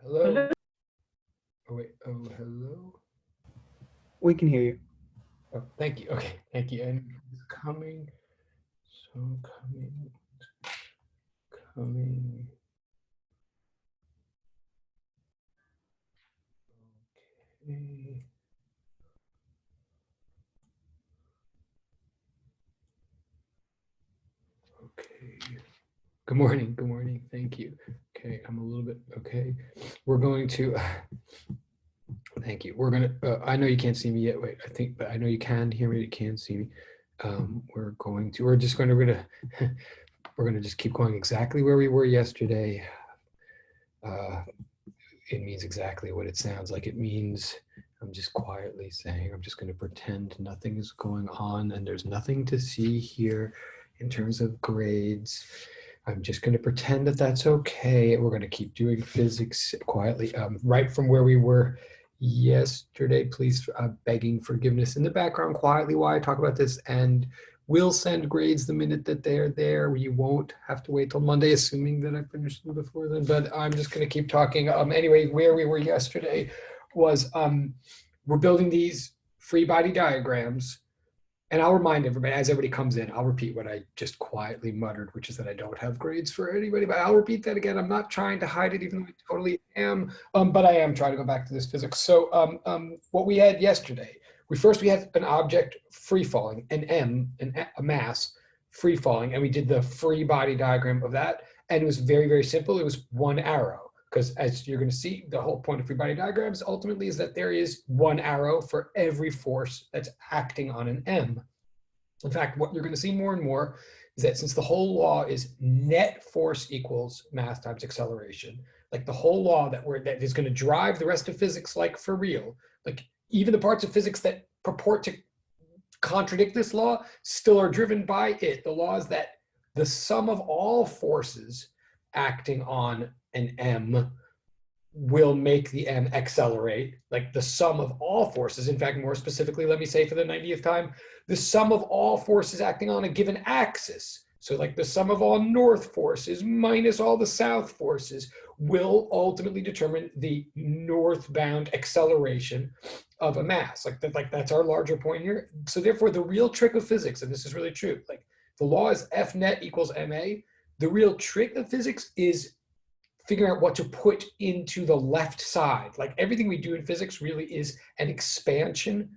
Hello. Hello. Oh wait. Oh, hello. We can hear you. Oh, thank you. Okay, thank you. And it's coming. So coming. Okay. Okay. Good morning. Good morning. Thank you. Okay, I'm a little bit okay. We're going to. Thank you. We're gonna. I know you can't see me yet. Wait, I think, but I know you can hear me. You can see me. We're going to. We're just going to. We're gonna. We're gonna just keep going exactly where we were yesterday. Uh, it means exactly what it sounds like. It means I'm just quietly saying, I'm just going to pretend nothing is going on and there's nothing to see here in terms of grades. I'm just going to pretend that that's okay. We're going to keep doing physics quietly, right from where we were yesterday. Please, begging forgiveness in the background quietly while I talk about this, and we'll send grades the minute that they're there. You won't have to wait till Monday, assuming that I finish them before then. But I'm just going to keep talking. Anyway, where we were yesterday was we're building these free body diagrams. And I'll remind everybody, as everybody comes in, I'll repeat what I just quietly muttered, which is that I don't have grades for anybody, but I'll repeat that again. I'm not trying to hide it, even though I totally am, but I am trying to go back to this physics. So what we had yesterday, we had an object free falling, an M, a mass free falling, and we did the free body diagram of that. And it was very, very simple. It was one arrow. Because as you're going to see, the whole point of free body diagrams ultimately is that there is one arrow for every force that's acting on an M. In fact, what you're going to see more and more is that since the whole law is net force equals mass times acceleration, like the whole law that is going to drive the rest of physics, like for real, like even the parts of physics that purport to contradict this law still are driven by it. The law is that the sum of all forces acting on an M will make the M accelerate, like the sum of all forces. In fact, more specifically, let me say for the 90th time, the sum of all forces acting on a given axis. So like the sum of all north forces minus all the south forces will ultimately determine the northbound acceleration of a mass. Like that's our larger point here. So therefore, the real trick of physics, and this is really true, like the law is F net equals ma. The real trick of physics is figuring out what to put into the left side. Like everything we do in physics really is an expansion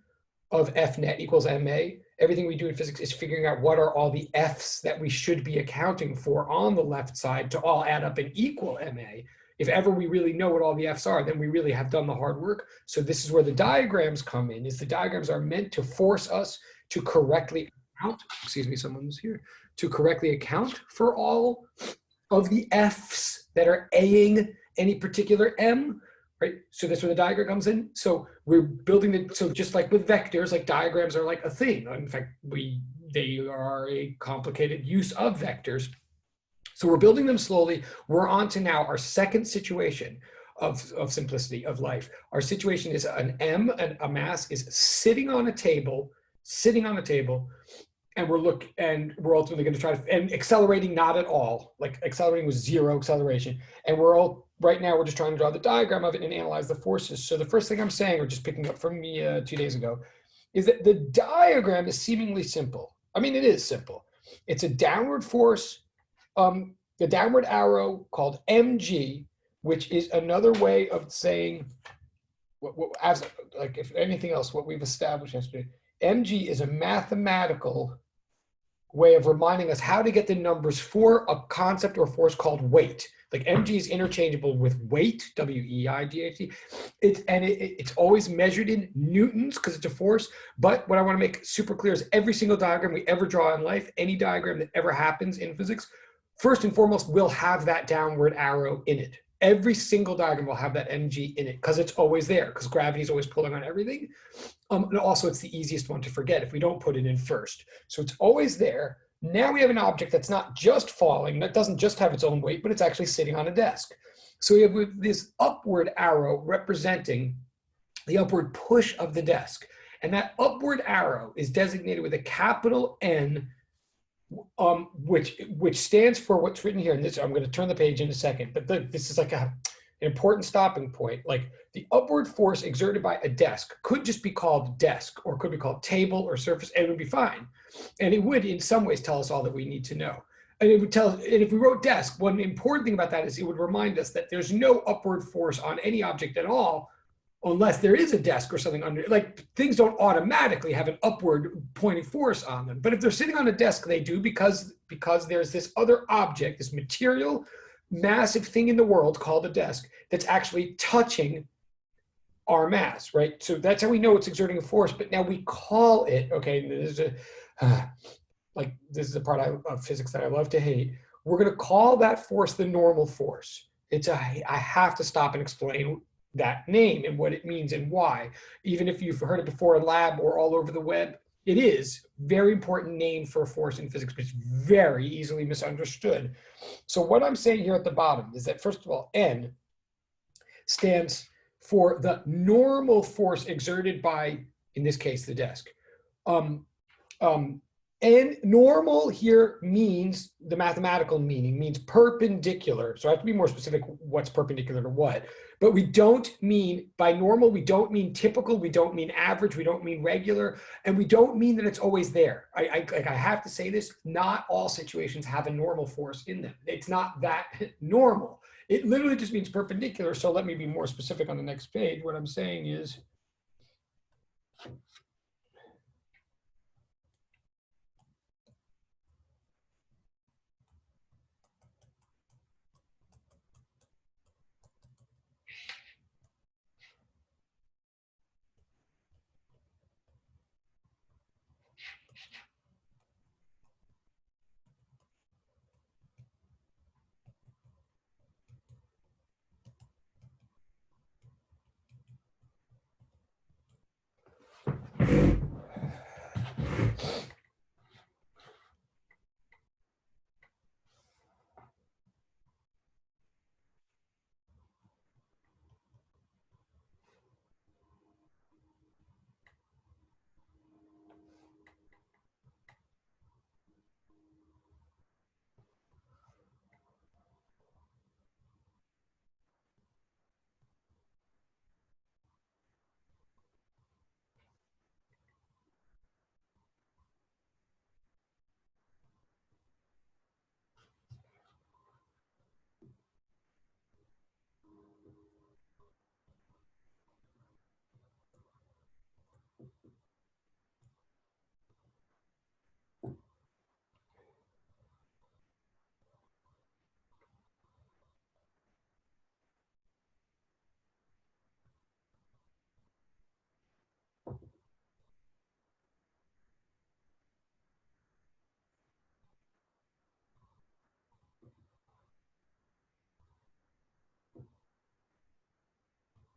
of F net equals ma. Everything we do in physics is figuring out what are all the F's that we should be accounting for on the left side to all add up and equal ma. If ever we really know what all the F's are, then we really have done the hard work. So this is where the diagrams come in, is the diagrams are meant to force us to correctly account, excuse me, someone's here, to correctly account for all of the F's that are Aing any particular M, right? So that's where the diagram comes in. So we're building it. So just like with vectors, like diagrams are like a thing. In fact, they are a complicated use of vectors. So we're building them slowly. We're on to now our second situation of simplicity of life. Our situation is an M, a mass is sitting on a table, and we're ultimately going to try to, and accelerating not at all, like accelerating with zero acceleration, and right now we're just trying to draw the diagram of it and analyze the forces. So the first thing I'm saying, or just picking up from me 2 days ago, is that the diagram is seemingly simple. I mean, it is simple. It's a downward force, the downward arrow called mg, which is another way of saying as like if anything else what we've established yesterday. Mg is a mathematical way of reminding us how to get the numbers for a concept or force called weight. Like mg is interchangeable with weight, W-E-I-G-H-T. It's always measured in newtons because it's a force. But what I want to make super clear is every single diagram we ever draw in life, any diagram that ever happens in physics, first and foremost will have that downward arrow in it. Every single diagram will have that mg in it because it's always there, because gravity is always pulling on everything. And also, it's the easiest one to forget if we don't put it in first. So it's always there. Now we have an object that's not just falling, that doesn't just have its own weight, but it's actually sitting on a desk. So we have this upward arrow representing the upward push of the desk. And that upward arrow is designated with a capital N, which stands for what's written here. And this, I'm going to turn the page in a second, but this is like an important stopping point, like the upward force exerted by a desk could just be called desk, or could be called table or surface, and it would be fine. And it would in some ways tell us all that we need to know. And it would tell, and if we wrote desk, one important thing about that is it would remind us that there's no upward force on any object at all, unless there is a desk or something under, like things don't automatically have an upward pointing force on them. But if they're sitting on a desk, they do, because there's this other object, this material, massive thing in the world called a desk that's actually touching our mass, right? So that's how we know it's exerting a force. But now we call it, okay, this is this is a part of physics that I love to hate. We're going to call that force the normal force. I have to stop and explain that name and what it means and why. Even if you've heard it before in lab or all over the web, it is a very important name for a force in physics, but it's very easily misunderstood. So what I'm saying here at the bottom is that, first of all, N stands for the normal force exerted by, in this case, the desk. And normal here means, the mathematical meaning means perpendicular. So I have to be more specific what's perpendicular to what. But we don't mean, by normal, we don't mean typical, we don't mean average, we don't mean regular, and we don't mean that it's always there. I have to say this, not all situations have a normal force in them. It's not that normal. It literally just means perpendicular. So let me be more specific on the next page. What I'm saying is,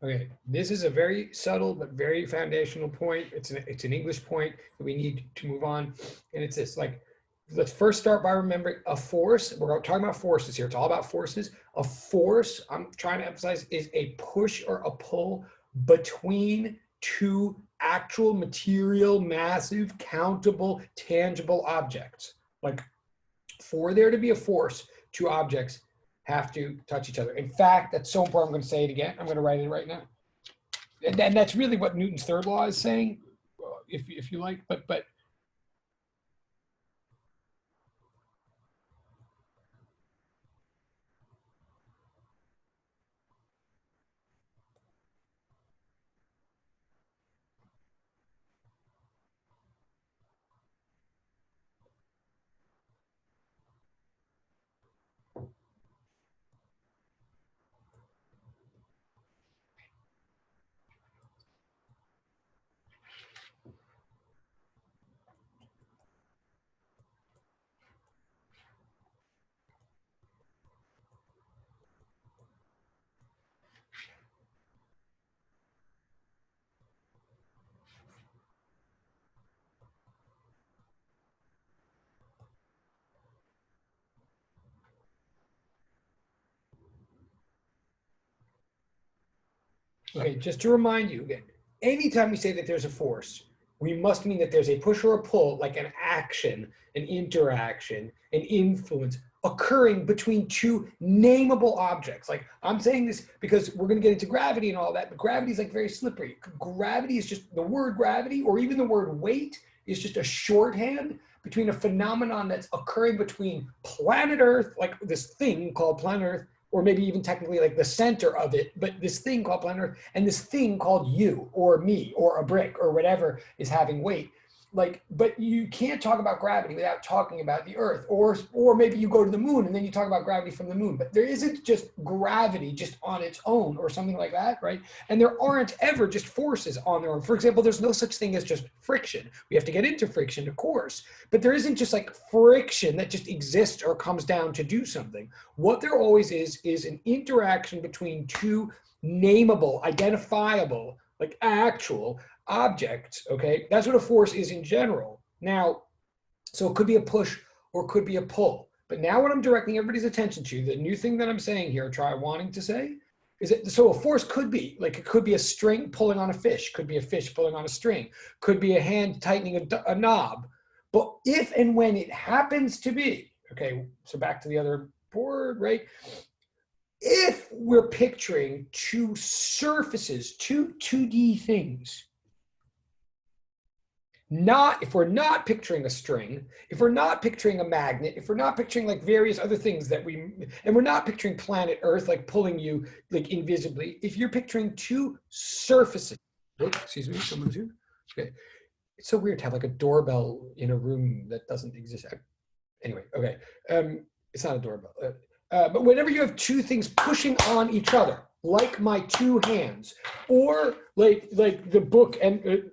okay, this is a very subtle but very foundational point. It's an English point that we need to move on. And it's this, like, let's first start by remembering a force. We're talking about forces here. It's all about forces. A force, I'm trying to emphasize, is a push or a pull between two actual material, massive, countable, tangible objects. Like, for there to be a force, two objects have to touch each other. In fact, that's so important. I'm going to say it again. I'm going to write it right now. And that's really what Newton's third law is saying, if you like. But okay, just to remind you again, anytime we say that there's a force, we must mean that there's a push or a pull, like an action, an interaction, an influence occurring between two nameable objects. Like I'm saying this because we're going to get into gravity and all that, but gravity is like very slippery. Gravity is just the word gravity, or even the word weight is just a shorthand between a phenomenon that's occurring between planet Earth, like this thing called planet Earth, or maybe even technically like the center of it, but this thing called planet Earth, and this thing called you or me or a brick or whatever is having weight. Like, but you can't talk about gravity without talking about the Earth, or maybe you go to the moon and then you talk about gravity from the moon. But there isn't just gravity just on its own or something like that, right? And there aren't ever just forces on their own. For example, there's no such thing as just friction. We have to get into friction, of course, but there isn't just like friction that just exists or comes down to do something. What there always is an interaction between two nameable, identifiable, like actual objects. Okay, that's what a force is in general. Now, so it could be a push or it could be a pull. But now what I'm directing everybody's attention to, the new thing that I'm saying here, try wanting to say, is that so a force could be like, it could be a string pulling on a fish, could be a fish pulling on a string, could be a hand tightening a knob. But if and when it happens to be, okay, so back to the other board, right? If we're picturing two surfaces, two 2D things, not if we're not picturing a string, if we're not picturing a magnet, if we're not picturing like various other things that and we're not picturing planet Earth like pulling you like invisibly, if you're picturing two surfaces, oh, excuse me, someone's here. Okay, it's so weird to have like a doorbell in a room that doesn't exist. Anyway, okay, it's not a doorbell. But whenever you have two things pushing on each other, like my two hands, or like the book and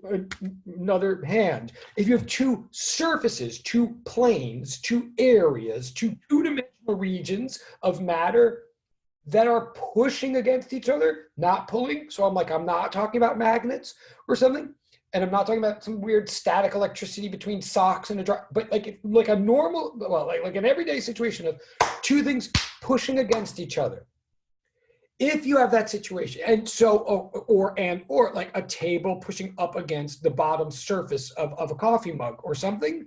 another hand, if you have two surfaces, two planes, two areas, two-dimensional regions of matter that are pushing against each other, not pulling. So I'm not talking about magnets or something. And I'm not talking about some weird static electricity between socks and a dry, but like a normal, well, like an everyday situation of two things pushing against each other. If you have that situation, and so, or like a table pushing up against the bottom surface of a coffee mug or something,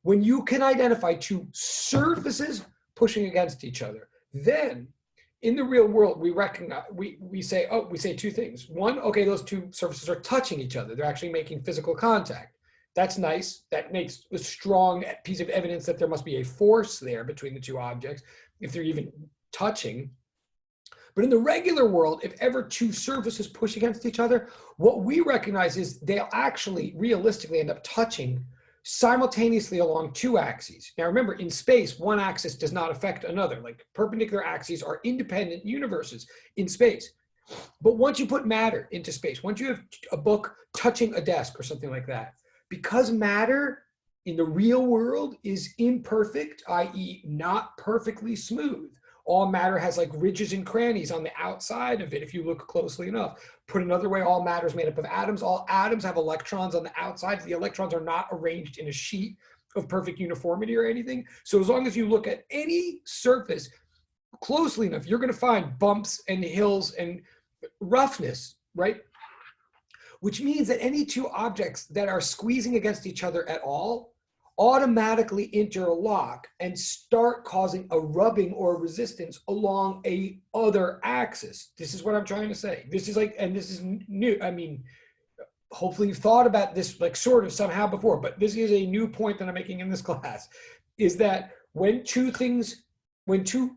when you can identify two surfaces pushing against each other, then in the real world, we recognize, we say two things. One, okay, those two surfaces are touching each other. They're actually making physical contact. That's nice. That makes a strong piece of evidence that there must be a force there between the two objects, if they're even touching. But in the regular world, if ever two surfaces push against each other, what we recognize is they'll actually realistically end up touching simultaneously along two axes. Now remember, in space, one axis does not affect another. Like perpendicular axes are independent universes in space. But once you put matter into space, once you have a book touching a desk or something like that, because matter in the real world is imperfect, i.e. not perfectly smooth, all matter has like ridges and crannies on the outside of it if you look closely enough. Put another way, all matter is made up of atoms. All atoms have electrons on the outside. The electrons are not arranged in a sheet of perfect uniformity or anything. So as long as you look at any surface closely enough, you're going to find bumps and hills and roughness, right? Which means that any two objects that are squeezing against each other at all automatically interlock and start causing a rubbing or resistance along a other axis. This is what I'm trying to say. This is like, and this is new. I mean, hopefully you've thought about this like sort of somehow before, but this is a new point that I'm making in this class, is that when two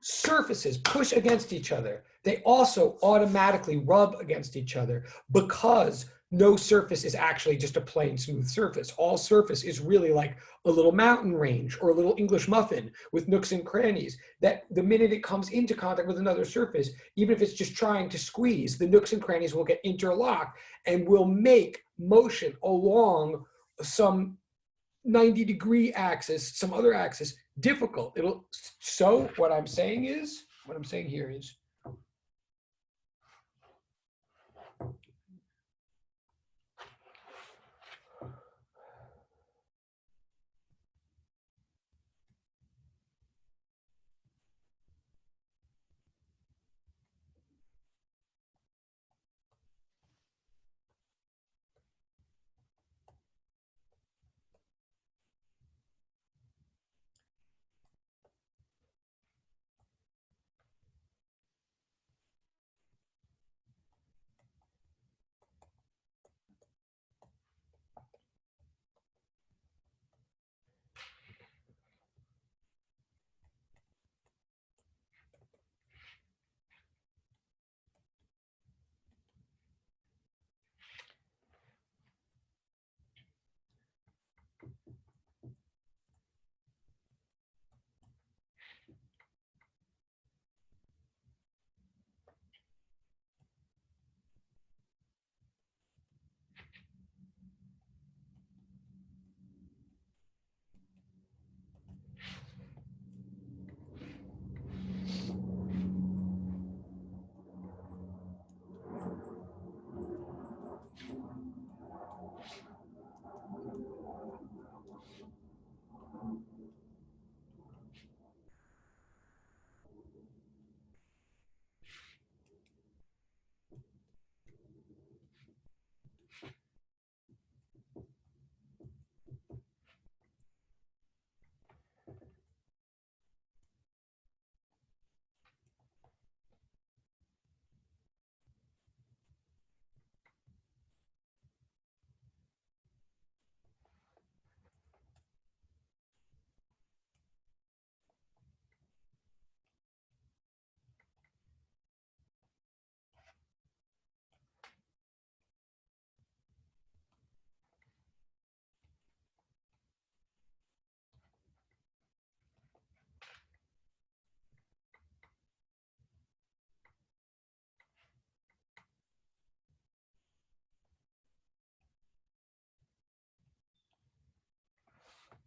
surfaces push against each other, they also automatically rub against each other, because no surface is actually just a plain smooth surface. All surface is really like a little mountain range or a little English muffin with nooks and crannies, that the minute it comes into contact with another surface, even if it's just trying to squeeze, the nooks and crannies will get interlocked and will make motion along some 90-degree axis, some other axis, difficult. So what I'm saying here is,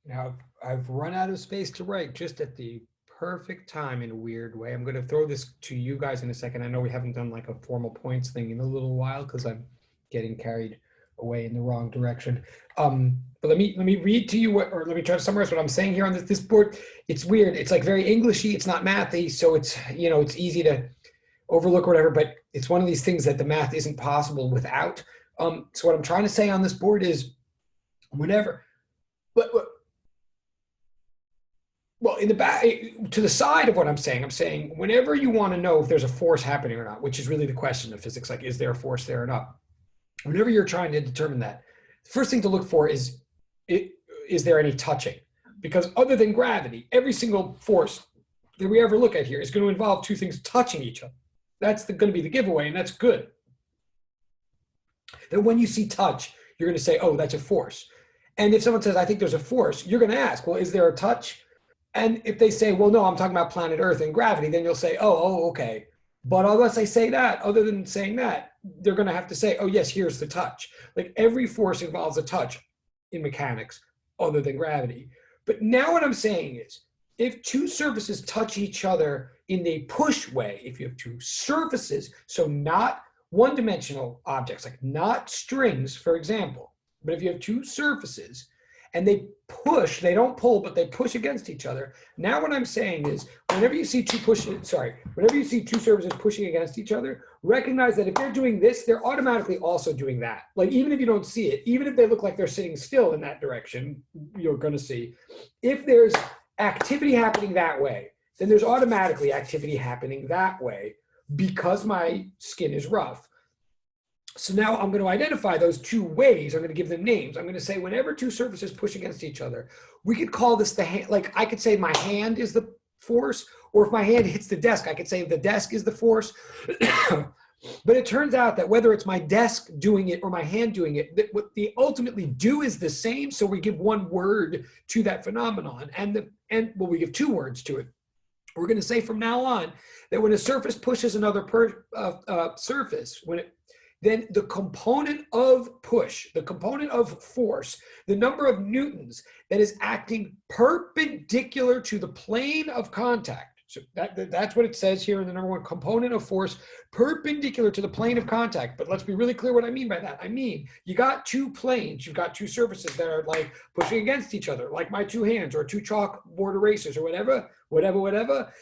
Now I've run out of space to write just at the perfect time in a weird way. I'm going to throw this to you guys in a second. I know we haven't done like a formal points thing in a little while because I'm getting carried away in the wrong direction. But let me read to you what, or let me try to summarize what I'm saying here on this board. It's weird. It's like very Englishy. It's not mathy, so it's it's easy to overlook or whatever. But it's one of these things that the math isn't possible without. So what I'm trying to say on this board is whenever, but well, in the back, to the side of what I'm saying whenever you want to know if there's a force happening or not, which is really the question of physics, like is there a force there or not? Whenever you're trying to determine that, the first thing to look for is there any touching? Because other than gravity, every single force that we ever look at here is going to involve two things touching each other. That's going to be the giveaway, and that's good. That when you see touch, you're going to say, oh, that's a force. And if someone says, I think there's a force, you're going to ask, well, is there a touch? And if they say, well, no, I'm talking about planet Earth and gravity, then you'll say, oh, okay. But unless they say that, other than saying that, they're going to have to say, oh, yes, here's the touch. Like every force involves a touch in mechanics other than gravity. But now what I'm saying is, if two surfaces touch each other in a push way, if you have two surfaces, so not one-dimensional objects, like not strings, for example, but if you have two surfaces, and they push, they don't pull, but they push against each other. Now what I'm saying is whenever you see two surfaces pushing against each other, recognize that if they're doing this, they're automatically also doing that. Like even if you don't see it, even if they look like they're sitting still in that direction, you're going to see. If there's activity happening that way, then there's automatically activity happening that way because my skin is rough. So now I'm going to identify those two ways. I'm going to give them names. I'm going to say whenever two surfaces push against each other, we could call this the hand. Like I could say my hand is the force, or if my hand hits the desk, I could say the desk is the force. But it turns out that whether it's my desk doing it or my hand doing it, what they ultimately do is the same. So we give one word to that phenomenon, and we give two words to it. We're going to say from now on that when a surface pushes another surface, then the component of push, the component of force, the number of newtons that is acting perpendicular to the plane of contact. So that's what it says here in the number one component of force, perpendicular to the plane of contact. But let's be really clear what I mean by that. I mean, you got two planes, you've got two surfaces that are like pushing against each other, like my two hands or two chalkboard erasers or whatever.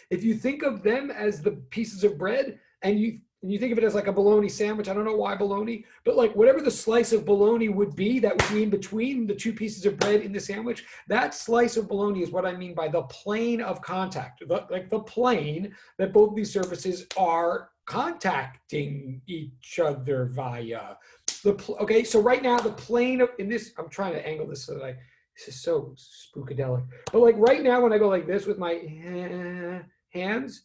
If you think of them as the pieces of bread and you think of it as like a bologna sandwich. I don't know why bologna, but like whatever the slice of bologna would be that would be in between the two pieces of bread in the sandwich, that slice of bologna is what I mean by the plane of contact, like the plane that both these surfaces are contacting each other via. Okay, so right now the plane of, in this, I'm trying to angle this so that this is so spookadelic. But like right now when I go like this with my hands,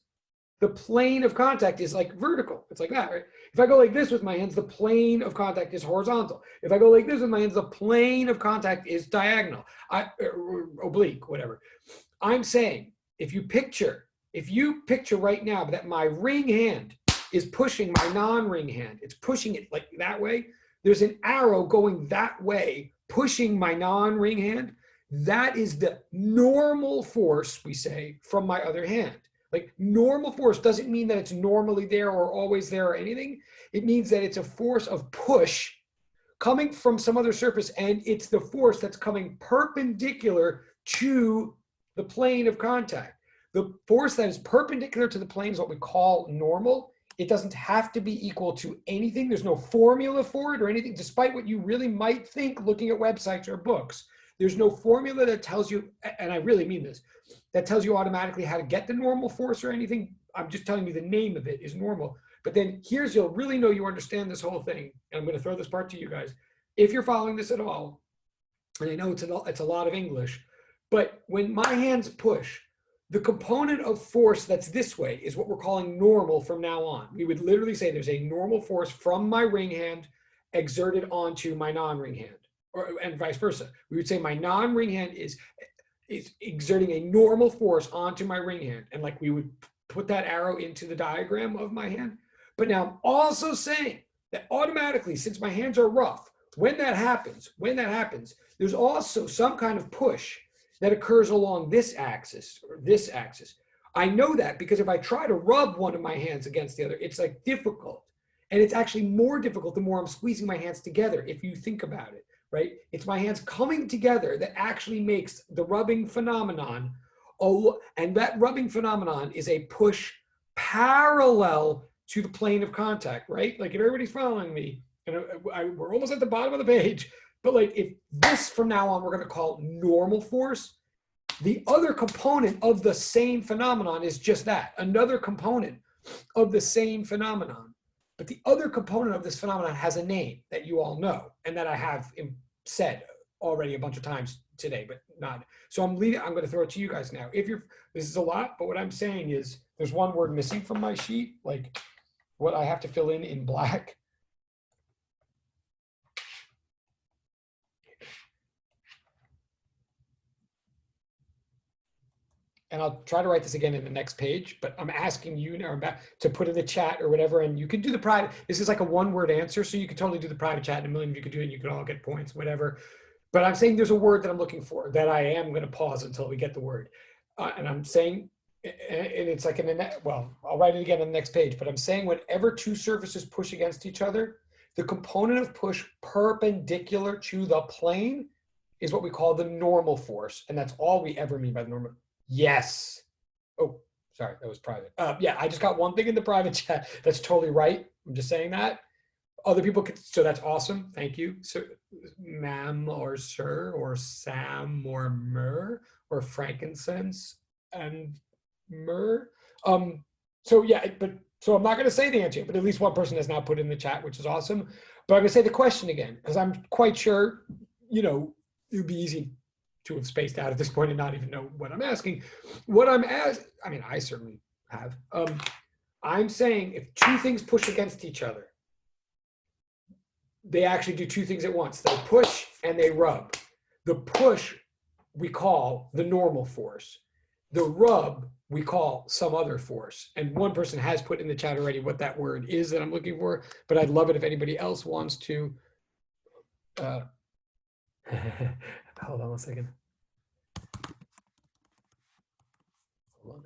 the plane of contact is like vertical. It's like that, right? If I go like this with my hands, the plane of contact is horizontal. If I go like this with my hands, the plane of contact is diagonal, oblique, whatever. I'm saying if you picture right now that my ring hand is pushing my non-ring hand, it's pushing it like that way. There's an arrow going that way, pushing my non-ring hand. That is the normal force, we say, from my other hand. Like normal force doesn't mean that it's normally there or always there or anything. It means that it's a force of push coming from some other surface, and it's the force that's coming perpendicular to the plane of contact. The force that is perpendicular to the plane is what we call normal. It doesn't have to be equal to anything. There's no formula for it or anything, despite what you really might think looking at websites or books. There's no formula that tells you, and I really mean this, that tells you automatically how to get the normal force or anything. I'm just telling you the name of it is normal. But then here's, you'll really know you understand this whole thing. And I'm going to throw this part to you guys. If you're following this at all, and I know it's a lot of English, but when my hands push, the component of force that's this way is what we're calling normal from now on. We would literally say there's a normal force from my ring hand exerted onto my non-ring hand, and vice versa. We would say my non-ring hand is exerting a normal force onto my ring hand. And like we would put that arrow into the diagram of my hand. But now I'm also saying that automatically, since my hands are rough, when that happens, there's also some kind of push that occurs along this axis or this axis. I know that because if I try to rub one of my hands against the other, it's like difficult. And it's actually more difficult the more I'm squeezing my hands together, if you think about it, right? It's my hands coming together that actually makes the rubbing phenomenon. And that rubbing phenomenon is a push parallel to the plane of contact, right? Like if everybody's following me, and we're almost at the bottom of the page, but like if this from now on we're going to call normal force, the other component of the same phenomenon is just that, another component of the same phenomenon. But the other component of this phenomenon has a name that you all know and that I have said already a bunch of times today, but not. So I'm going to throw it to you guys now. This is a lot, but what I'm saying is there's one word missing from my sheet, like what I have to fill in black. And I'll try to write this again in the next page, but I'm asking you now to put in the chat or whatever, and you can do the private. This is like a one-word answer, so you could totally do the private chat, and a million of you could do it, and you could all get points, whatever. But I'm saying there's a word that I'm looking for that I am going to pause until we get the word. And I'm saying, and it's like well, I'll write it again on the next page, but I'm saying whenever two surfaces push against each other, the component of push perpendicular to the plane is what we call the normal force. And that's all we ever mean by the normal. Yes. Oh, sorry, that was private. Yeah, I just got one thing in the private chat. That's totally right. I'm just saying that. Other people could, so that's awesome. Thank you. So, ma'am or sir or Sam or myrrh or frankincense and myrrh. So yeah, so I'm not going to say the answer, but at least one person has now put in the chat, which is awesome. But I'm going to say the question again, because I'm quite sure, it would be easy to have spaced out at this point and not even know what I'm asking. I certainly have. I'm saying if two things push against each other, they actually do two things at once. They push and they rub. The push we call the normal force. The rub we call some other force. And one person has put in the chat already what that word is that I'm looking for, but I'd love it if anybody else wants to. Hold on one second. Hold on.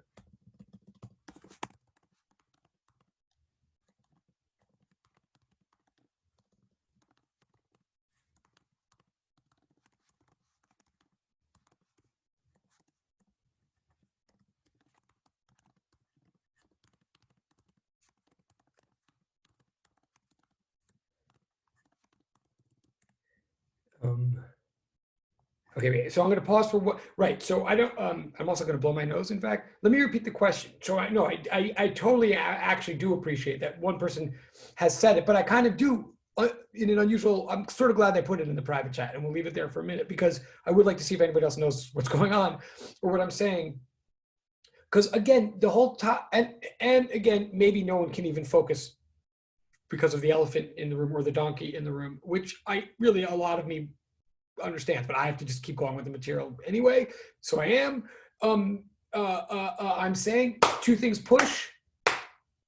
Okay, so I'm going to pause for what, right. So I don't, I'm also going to blow my nose. In fact, let me repeat the question. So I know I totally actually do appreciate that one person has said it, but I kind of do in an unusual, I'm sort of glad they put it in the private chat, and we'll leave it there for a minute because I would like to see if anybody else knows what's going on or what I'm saying. Because again, the whole top, and again, maybe no one can even focus because of the elephant in the room or the donkey in the room, which a lot of me understands, but I have to just keep going with the material anyway. So I am. I'm saying two things push.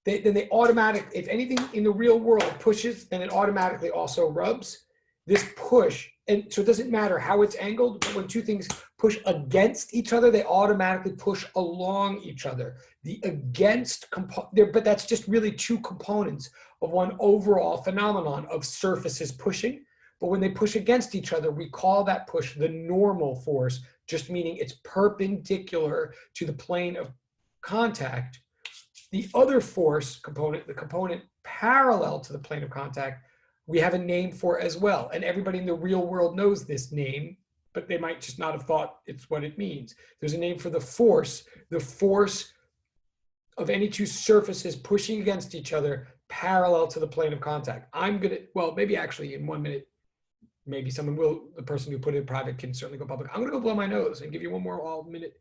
Then they automatically, if anything in the real world pushes, then it automatically also rubs. This push, and so it doesn't matter how it's angled, but when two things push against each other, they automatically push along each other. The against component, but that's just really two components of one overall phenomenon of surfaces pushing. But when they push against each other, we call that push the normal force, just meaning it's perpendicular to the plane of contact. The other force component, the component parallel to the plane of contact, we have a name for as well. And everybody in the real world knows this name, but they might just not have thought it's what it means. There's a name for the force of any two surfaces pushing against each other parallel to the plane of contact. Maybe actually in 1 minute, maybe someone will, the person who put it in private can certainly go public. I'm going to go blow my nose and give you one more all minute.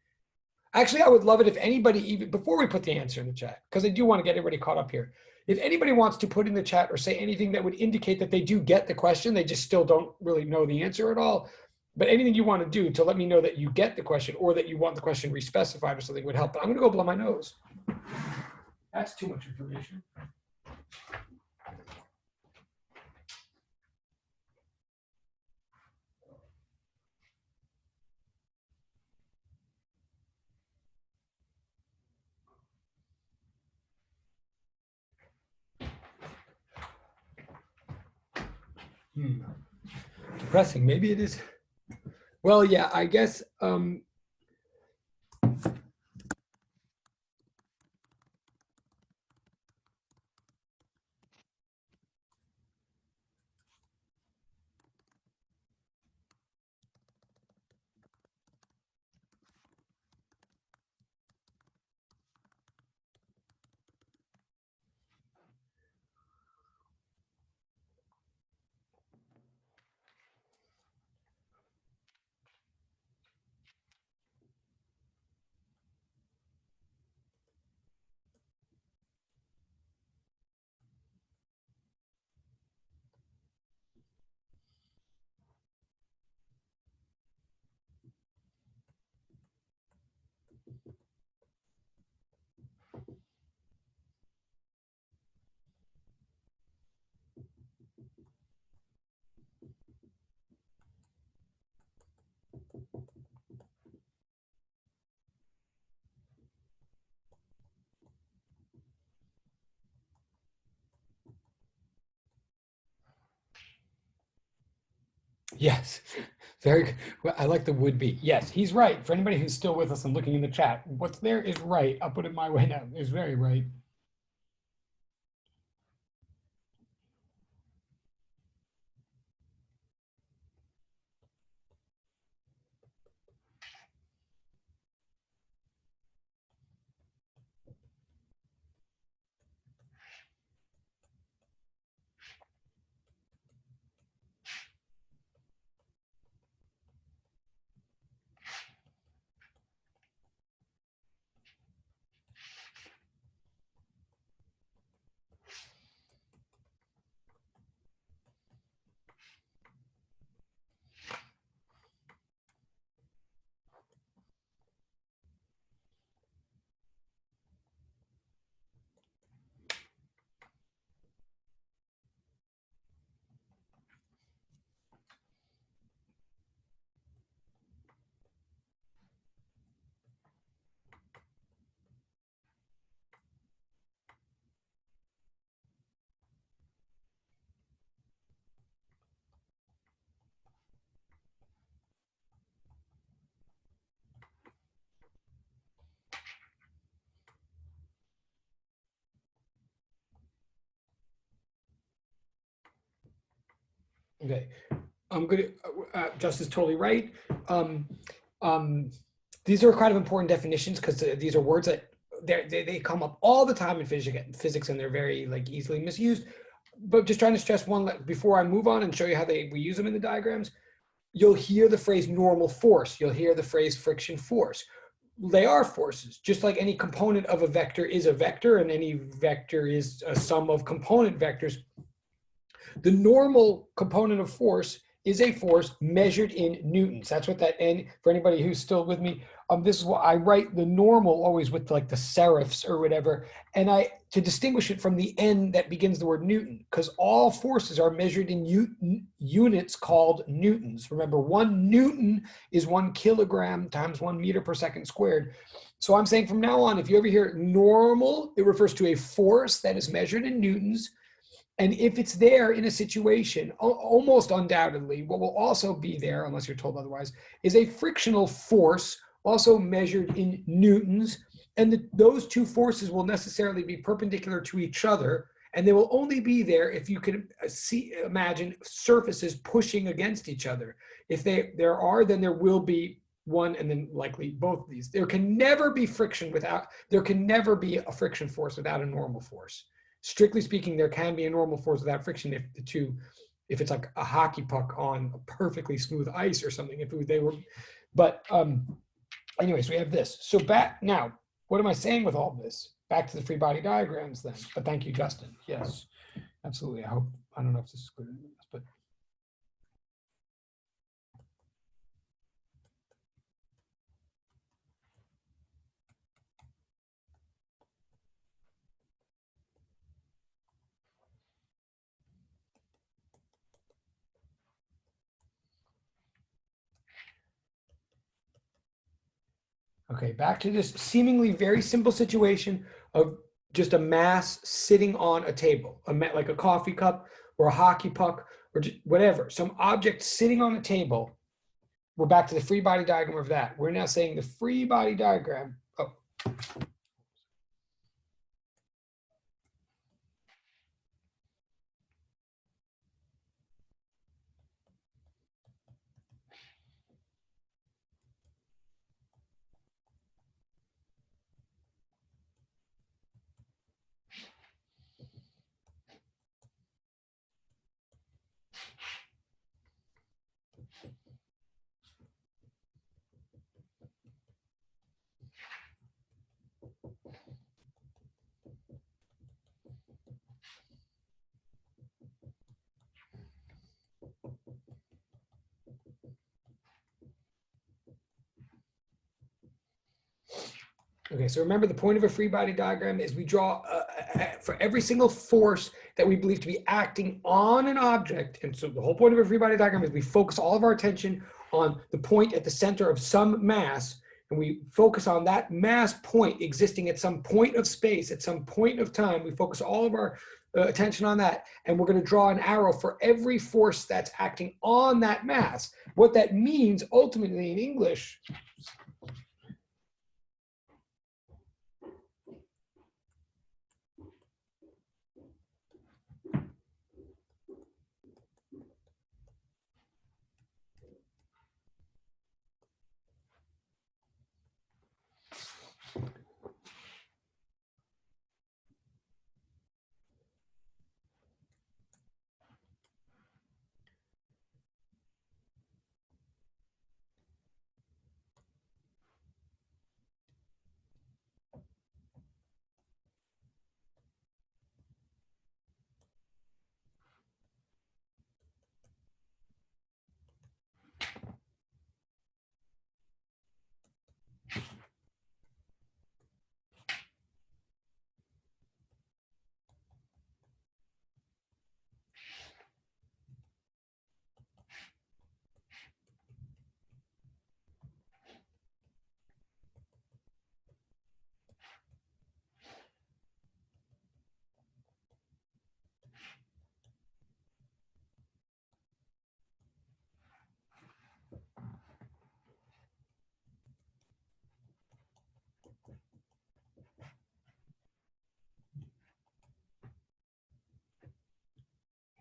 Actually, I would love it if anybody, even before we put the answer in the chat, because I do want to get everybody caught up here. If anybody wants to put in the chat or say anything that would indicate that they do get the question, they just still don't really know the answer at all. But anything you want to do to let me know that you get the question or that you want the question re-specified or something would help. But I'm going to go blow my nose. That's too much information. Depressing. Maybe it is. Well, yeah, I guess. Yes, very good. Well, I like the would be. Yes, he's right. For anybody who's still with us and looking in the chat, what's there is right. I'll put it my way now. Is very right. Okay, I'm gonna. Just is totally right. Um, um, these are kind of important definitions because these are words that they come up all the time in physics, and they're very like easily misused. But just trying to stress one before I move on and show you how we use them in the diagrams. You'll hear the phrase normal force. You'll hear the phrase friction force. They are forces, just like any component of a vector is a vector, and any vector is a sum of component vectors. The normal component of force is a force measured in newtons. That's what that N, for anybody who's still with me, this is what I write the normal always with like the serifs or whatever. And to distinguish it from the N that begins the word Newton, because all forces are measured in units called newtons. Remember, 1 Newton is 1 kilogram times 1 meter per second squared. So I'm saying from now on, if you ever hear normal, it refers to a force that is measured in newtons. And if it's there in a situation, almost undoubtedly, what will also be there, unless you're told otherwise, is a frictional force also measured in newtons. And those two forces will necessarily be perpendicular to each other. And they will only be there if you can imagine surfaces pushing against each other. If there are, then there will be one and then likely both of these. There can never be there can never be a friction force without a normal force. Strictly speaking, there can be a normal force without friction if it's like a hockey puck on a perfectly smooth ice or something. But anyways, we have this. So back now, what am I saying with all this? Back to the free body diagrams then. But thank you, Justin. Yes, absolutely. I don't know if this is clear, but okay, back to this seemingly very simple situation of just a mass sitting on a table, like a coffee cup or a hockey puck or just whatever, some object sitting on the table, we're back to the free body diagram of that. We're now saying the free body diagram. Oh. Okay, so remember the point of a free body diagram is we draw for every single force that we believe to be acting on an object. And so the whole point of a free body diagram is we focus all of our attention on the point at the center of some mass, and we focus on that mass point existing at some point of space, at some point of time. We focus all of our attention on that, and we're going to draw an arrow for every force that's acting on that mass. What that means ultimately in English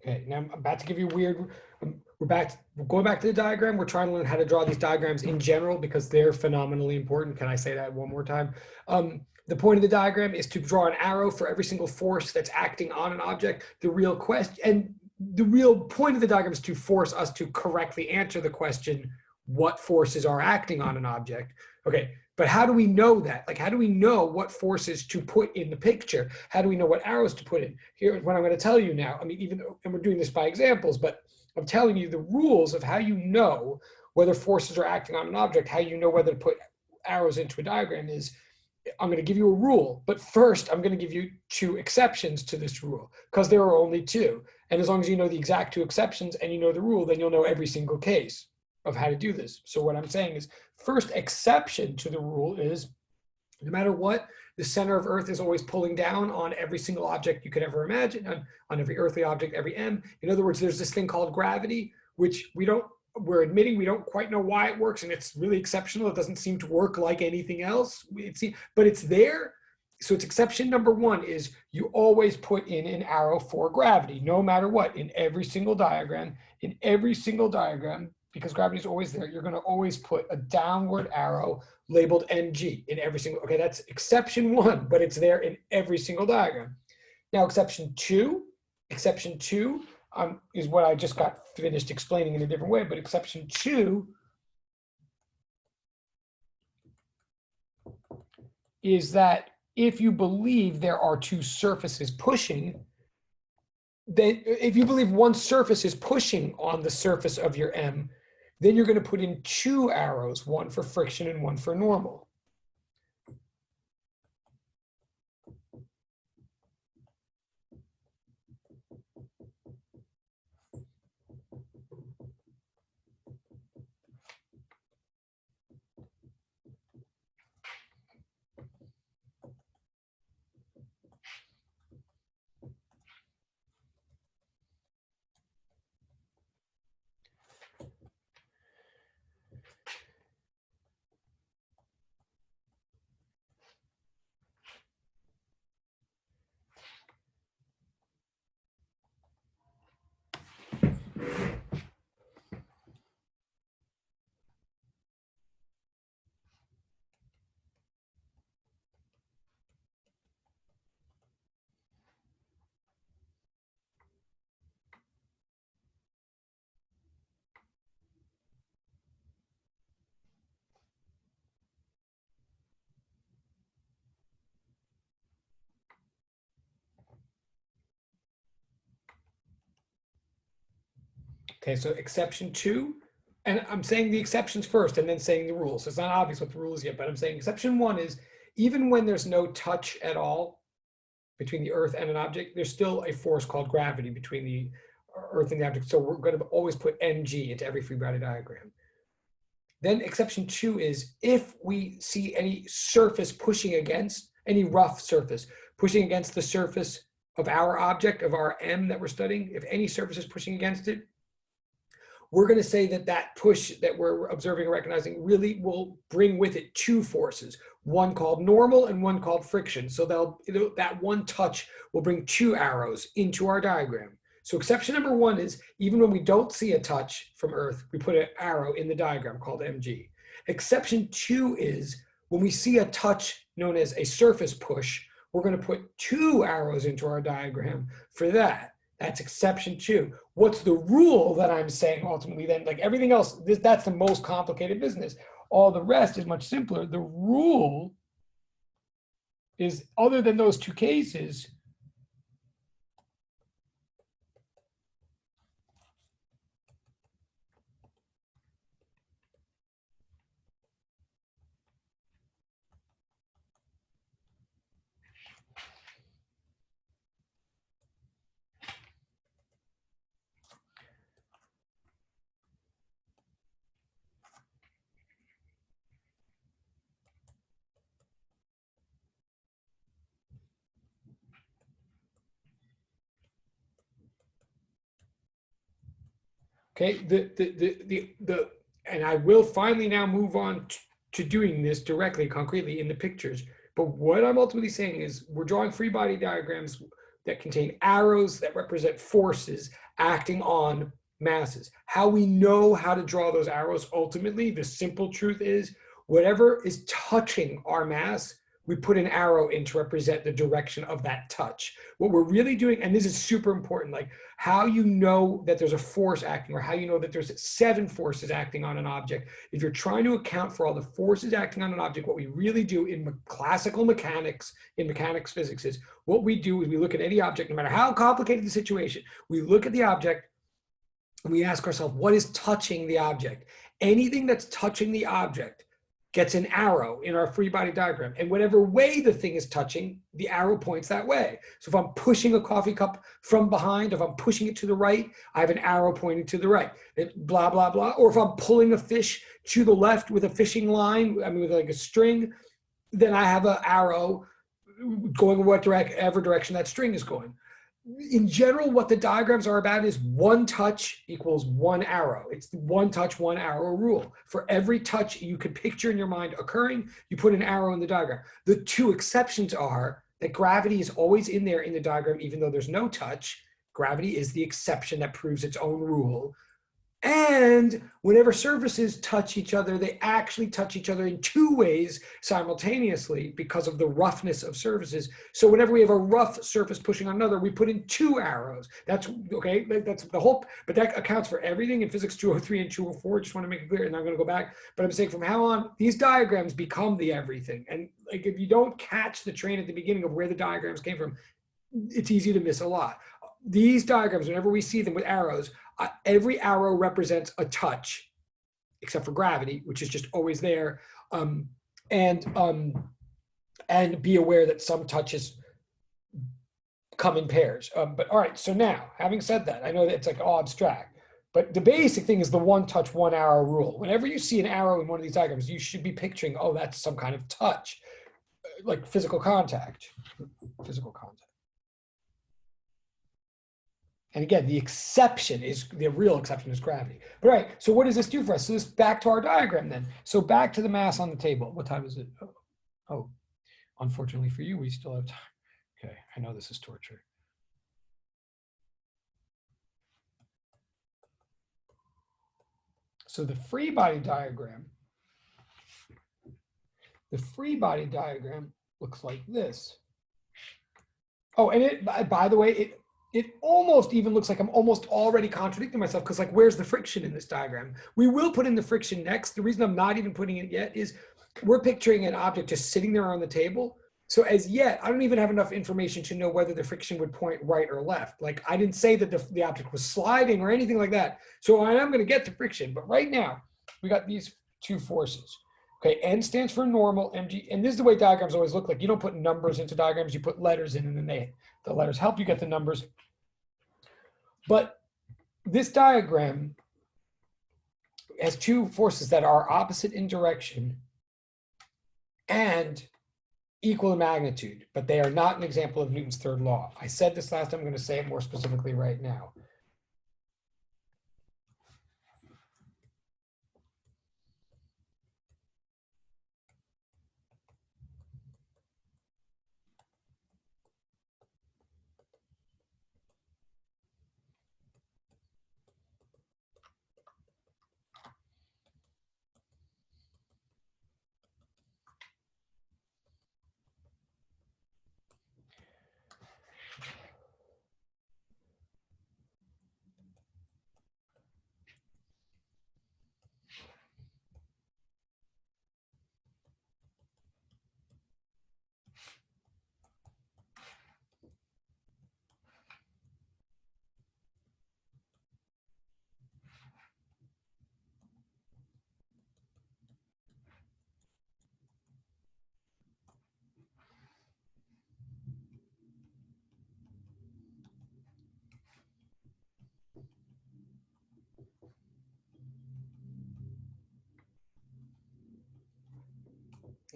Okay, now I'm about to give you weird. We're going back to the diagram. We're trying to learn how to draw these diagrams in general because they're phenomenally important. Can I say that one more time? The point of the diagram is to draw an arrow for every single force that's acting on an object. The real question, and the real point of the diagram is to force us to correctly answer the question, what forces are acting on an object? Okay, but how do we know that? Like, how do we know what forces to put in the picture? How do we know what arrows to put in? Here's what I'm going to tell you now. I mean, even though, and we're doing this by examples, but I'm telling you the rules of how you know whether forces are acting on an object, how you know whether to put arrows into a diagram is, I'm going to give you a rule, but first I'm going to give you two exceptions to this rule because there are only two. And as long as you know the exact two exceptions and you know the rule, then you'll know every single case of how to do this. So what I'm saying is, first exception to the rule is no matter what, the center of Earth is always pulling down on every single object you could ever imagine, on every earthly object, every M. In other words, there's this thing called gravity, which we're admitting we don't quite know why it works, and it's really exceptional. It doesn't seem to work like anything else, but it's there. So it's exception number one is you always put in an arrow for gravity, no matter what, in every single diagram, because gravity is always there, you're going to always put a downward arrow labeled NG in every single, okay, that's exception one, but it's there in every single diagram. Now, exception two is what I just got finished explaining in a different way, but exception two is that if you believe there are two surfaces pushing, then if you believe one surface is pushing on the surface of your M, then you're going to put in two arrows, one for friction and one for normal. Okay, so exception 2, and I'm saying the exceptions first and then saying the rules. So it's not obvious what the rule is yet, but I'm saying exception 1 is even when there's no touch at all between the earth and an object, there's still a force called gravity between the earth and the object. So we're going to always put mg into every free body diagram. Then exception 2 is if we see any surface pushing against, any rough surface pushing against the surface of our object, of our M that we're studying, if any surface is pushing against it, we're going to say that that push that we're observing and recognizing really will bring with it 2 forces, one called normal and one called friction. So that one touch will bring 2 arrows into our diagram. So exception number 1 is even when we don't see a touch from Earth, we put an arrow in the diagram called mg. Exception 2 is when we see a touch known as a surface push, we're going to put 2 arrows into our diagram for that. That's exception 2. What's the rule that I'm saying ultimately then? Like everything else, that's the most complicated business. All the rest is much simpler. The rule is, other than those 2 cases, okay, and I will finally now move on to doing this directly, concretely in the pictures. But what I'm ultimately saying is we're drawing free body diagrams that contain arrows that represent forces acting on masses. How we know how to draw those arrows ultimately, the simple truth is whatever is touching our mass, we put an arrow in to represent the direction of that touch. What we're really doing, and this is super important, like how you know that there's a force acting or how you know that there's 7 forces acting on an object. If you're trying to account for all the forces acting on an object, what we really do in classical mechanics, in mechanics physics, is what we do is we look at any object, no matter how complicated the situation, we look at the object and we ask ourselves, what is touching the object? Anything that's touching the object gets an arrow in our free body diagram. And whatever way the thing is touching, the arrow points that way. So if I'm pushing a coffee cup from behind, if I'm pushing it to the right, I have an arrow pointing to the right, blah, blah, blah. Or if I'm pulling a fish to the left with a fishing line, I mean, with like a string, then I have an arrow going whatever direction that string is going. In general, what the diagrams are about is one touch equals one arrow. It's the one touch, one arrow rule. For every touch you could picture in your mind occurring, you put an arrow in the diagram. The 2 exceptions are that gravity is always in there in the diagram, even though there's no touch. Gravity is the exception that proves its own rule. And whenever surfaces touch each other, they actually touch each other in 2 ways simultaneously because of the roughness of surfaces. So whenever we have a rough surface pushing on another, we put in 2 arrows. That's okay. That's the whole, but that accounts for everything in physics 203 and 204. Just want to make it clear, and I'm going to go back. But I'm saying from now on, these diagrams become the everything. And like if you don't catch the train at the beginning of where the diagrams came from, it's easy to miss a lot. These diagrams, whenever we see them with arrows, every arrow represents a touch, except for gravity, which is just always there. And be aware that some touches come in pairs. But all right, so now, having said that, I know that it's like all abstract, but the basic thing is the one touch, one arrow rule. Whenever you see an arrow in one of these diagrams, you should be picturing, oh, that's some kind of touch, like physical contact. And again, the real exception is gravity. But all right, so what does this do for us? So this back to our diagram then. So back to the mass on the table. What time is it? Oh, unfortunately for you, we still have time. Okay, I know this is torture. So the free body diagram looks like this. Oh, and it, by the way, it almost even looks like I'm almost already contradicting myself because like, where's the friction in this diagram? We will put in the friction next. The reason I'm not even putting it yet is we're picturing an object just sitting there on the table. So as yet, I don't even have enough information to know whether the friction would point right or left. Like I didn't say that the object was sliding or anything like that. So I am going to get to friction, but right now we got these two forces. Okay, N stands for normal, mg, and this is the way diagrams always look like. You don't put numbers into diagrams, you put letters in, and then the letters help you get the numbers. But this diagram has two forces that are opposite in direction and equal in magnitude, but they are not an example of Newton's third law. I said this last time, I'm going to say it more specifically right now.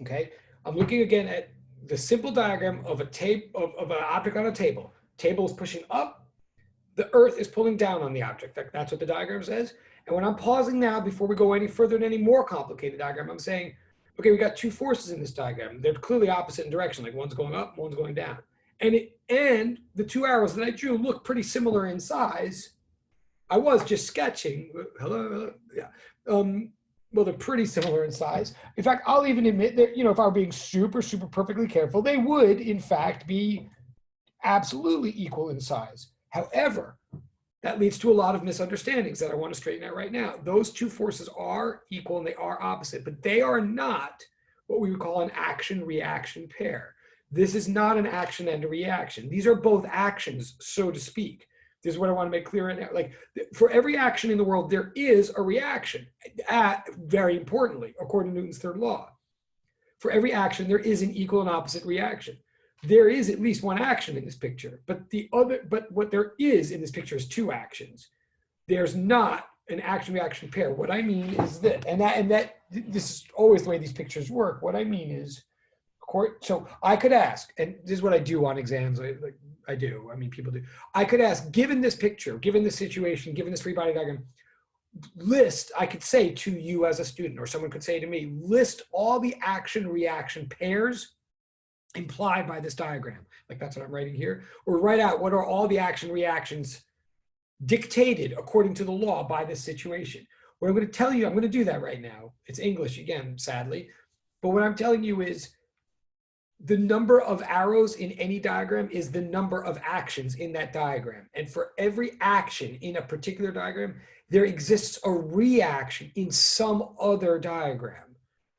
Okay, I'm looking again at the simple diagram of a tape of an object on a table. Table is pushing up, the earth is pulling down on the object. That's what the diagram says. And when I'm pausing now, before we go any further in any more complicated diagram, I'm saying, okay, we got two forces in this diagram. They're clearly opposite in direction, like one's going up, one's going down. And the two arrows that I drew look pretty similar in size. I was just sketching. Hello, yeah. Well, they're pretty similar in size. In fact, I'll even admit that, if I were being super, super perfectly careful, they would, in fact, be absolutely equal in size. However, that leads to a lot of misunderstandings that I want to straighten out right now. Those two forces are equal and they are opposite, but they are not what we would call an action-reaction pair. This is not an action and a reaction. These are both actions, so to speak. This is what I want to make clear right now. Like, for every action in the world, there is a reaction. Very importantly, according to Newton's third law. For every action, there is an equal and opposite reaction. There is at least one action in this picture, but what there is in this picture is two actions. There's not an action-reaction pair. What I mean is that, this is always the way these pictures work. What I mean is, so I could ask, and this is what I do on exams. I do. I mean, people do. I could ask, given this picture, given this situation, given this free body diagram, I could say to you as a student, or someone could say to me, list all the action-reaction pairs implied by this diagram. Like that's what I'm writing here. Or write out what are all the action reactions dictated according to the law by this situation. What I'm going to tell you, I'm going to do that right now. It's English again, sadly. But what I'm telling you is the number of arrows in any diagram is the number of actions in that diagram. And for every action in a particular diagram, there exists a reaction in some other diagram.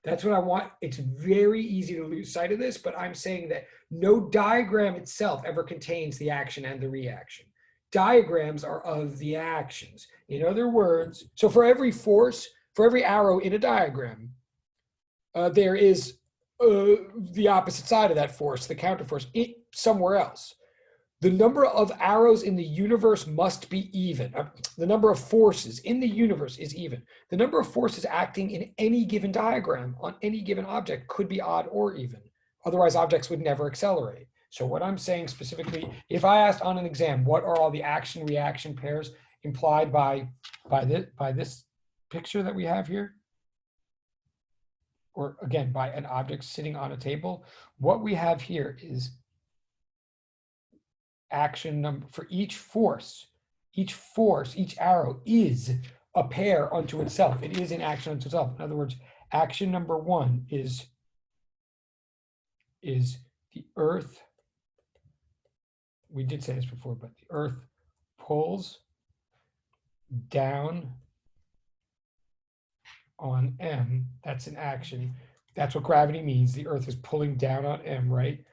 That's what I want. It's very easy to lose sight of this, but I'm saying that no diagram itself ever contains the action and the reaction. Diagrams are of the actions. In other words, so for every force, for every arrow in a diagram, there is the opposite side of that force, the counterforce, somewhere else. The number of arrows in the universe must be even. The number of forces in the universe is even. The number of forces acting in any given diagram on any given object could be odd or even. Otherwise, objects would never accelerate. So what I'm saying specifically, if I asked on an exam, what are all the action-reaction pairs implied by this picture that we have here? Or again, by an object sitting on a table, what we have here is action number for each force, each arrow is a pair unto itself. It is an action unto itself. In other words, action number one is the earth. We did say this before, but the earth pulls down on M. That's an action. That's what gravity means. The Earth is pulling down on M, right?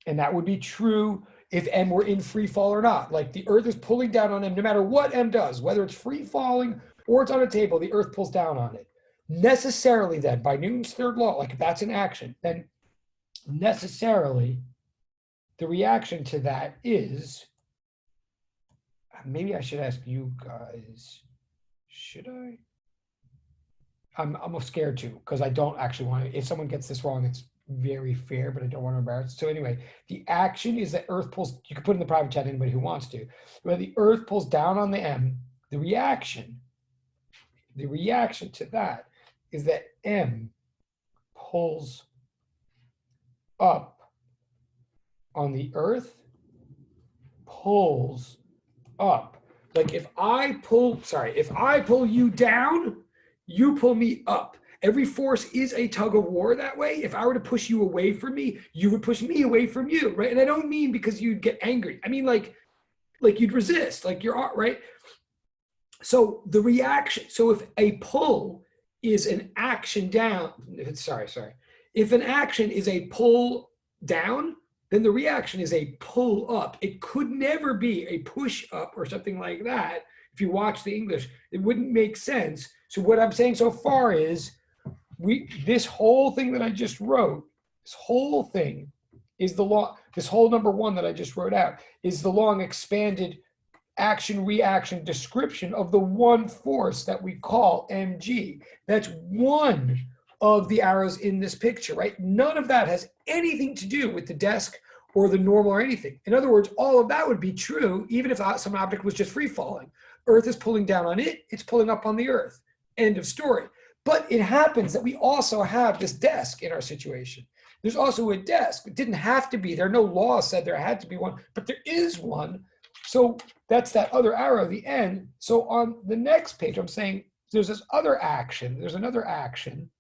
And that would be true if M were in free fall or not. Like the Earth is pulling down on M no matter what M does, whether it's free falling or it's on a table, the Earth pulls down on it. Necessarily then, by Newton's third law, like if that's an action, then necessarily the reaction to that is, maybe I should ask you guys, should I? I'm scared to, because I don't actually want to, if someone gets this wrong, it's very fair, but I don't want to embarrass. So anyway, the action is that Earth pulls, you can put in the private chat, anybody who wants to, when the Earth pulls down on the M, the reaction to that is that M pulls up on the Earth, pulls up. Like if I pull you down, you pull me up. Every force is a tug of war that way. If I were to push you away from me, you would push me away from you, right? And I don't mean because you'd get angry. I mean like you'd resist, like you're right. So the reaction, so if a pull is an action down, if an action is a pull down, then the reaction is a pull up. It could never be a push up or something like that. If you watch the English, it wouldn't make sense. So what I'm saying so far is this whole thing that I just wrote, this whole thing is the law, this whole number one that I just wrote out is the long expanded action reaction description of the one force that we call mg. That's one of the arrows in this picture, right? None of that has anything to do with the desk or the normal or anything. In other words, all of that would be true even if some object was just free falling. Earth is pulling down on it, it's pulling up on the Earth. End of story. But it happens that we also have this desk in our situation. There's also a desk. It didn't have to be. There are no laws said there had to be one, but there is one. So that's that other arrow, the N. So on the next page, I'm saying there's this other action. There's another action.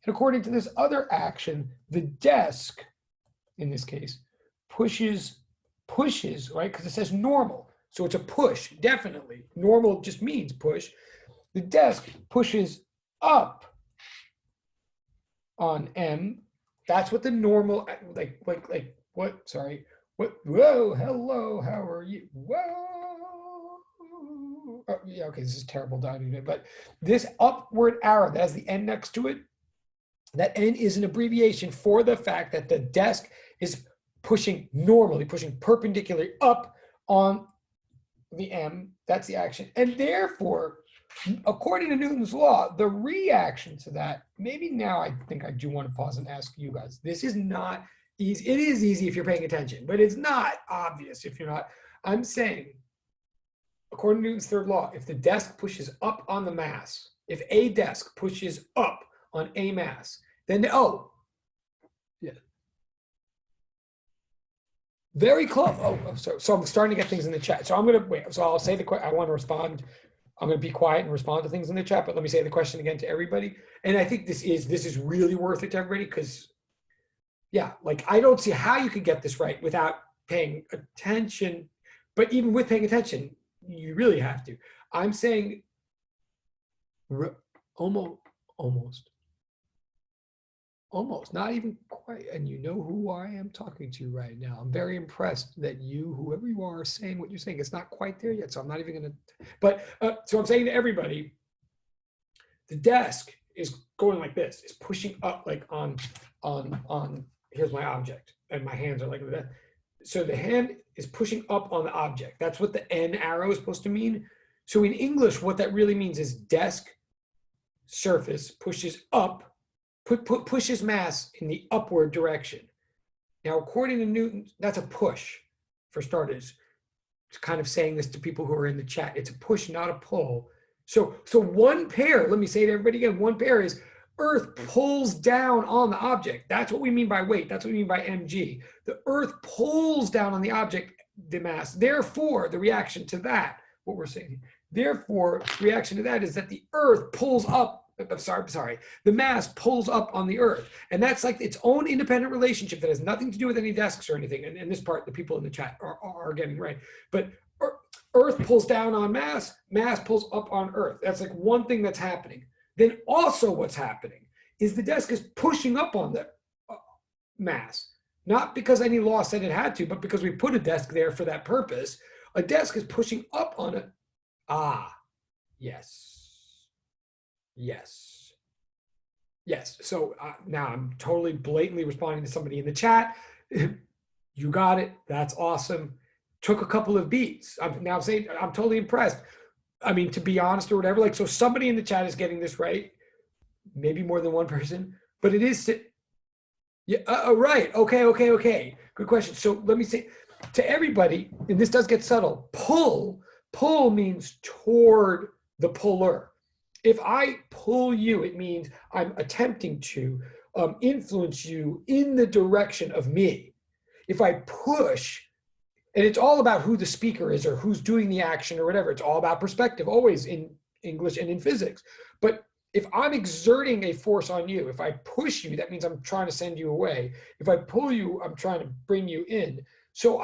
And according to this other action, the desk, in this case, pushes, right? Because it says normal. So it's a push, definitely. Normal just means push. The desk pushes up on M. That's what the normal, whoa, hello, how are you? Whoa. Oh, yeah, okay, this is terrible diving, but this upward arrow that has the N next to it, that N is an abbreviation for the fact that the desk is pushing normally, pushing perpendicularly up on the M. That's the action. And therefore, according to Newton's law, the reaction to that, maybe now I think I do want to pause and ask you guys. This is not easy. It is easy if you're paying attention, but it's not obvious if you're not. I'm saying, according to Newton's third law, if the desk pushes up on the mass, if a desk pushes up on a mass, then very close. So I'm starting to get things in the chat. So I'm going to wait. So I'll say the question. I want to respond. I'm going to be quiet and respond to things in the chat, but let me say the question again to everybody. And I think this is really worth it to everybody because, yeah, like I don't see how you could get this right without paying attention. But even with paying attention, you really have to. I'm saying almost, not even quite. And you know who I am talking to right now. I'm very impressed that you, whoever you are saying what you're saying. It's not quite there yet, so I'm not even going to. But so I'm saying to everybody, the desk is going like this. It's pushing up like on. Here's my object, and my hands are like that. So the hand is pushing up on the object. That's what the N arrow is supposed to mean. So in English, what that really means is desk surface pushes up. Pushes mass in the upward direction. Now, according to Newton, that's a push, for starters. It's kind of saying this to people who are in the chat. It's a push, not a pull. So one pair, let me say to everybody again, one pair is Earth pulls down on the object. That's what we mean by weight. That's what we mean by mg. The Earth pulls down on the object, the mass. Therefore, the reaction to that, what we're saying, therefore, reaction to that is that the Earth pulls up. The mass pulls up on the Earth. And that's like its own independent relationship that has nothing to do with any desks or anything. And this part, the people in the chat are getting right. But Earth pulls down on mass, mass pulls up on Earth. That's like one thing that's happening. Then also what's happening is the desk is pushing up on the mass, not because any law said it had to, but because we put a desk there for that purpose. A desk is pushing up on it. Ah, yes, yes, yes. So now I'm totally blatantly responding to somebody in the chat. You got it. That's awesome. Took a couple of beats. I'm saying I'm totally impressed. I mean, to be honest or whatever, like, so somebody in the chat is getting this right. Maybe more than one person, but it is. Yeah. Right. Okay. Good question. So let me say to everybody, and this does get subtle. Pull means toward the puller. If I pull you, it means I'm attempting to influence you in the direction of me. If I push, and it's all about who the speaker is or who's doing the action or whatever. It's all about perspective, always in English and in physics. But if I'm exerting a force on you, if I push you, that means I'm trying to send you away. If I pull you, I'm trying to bring you in. So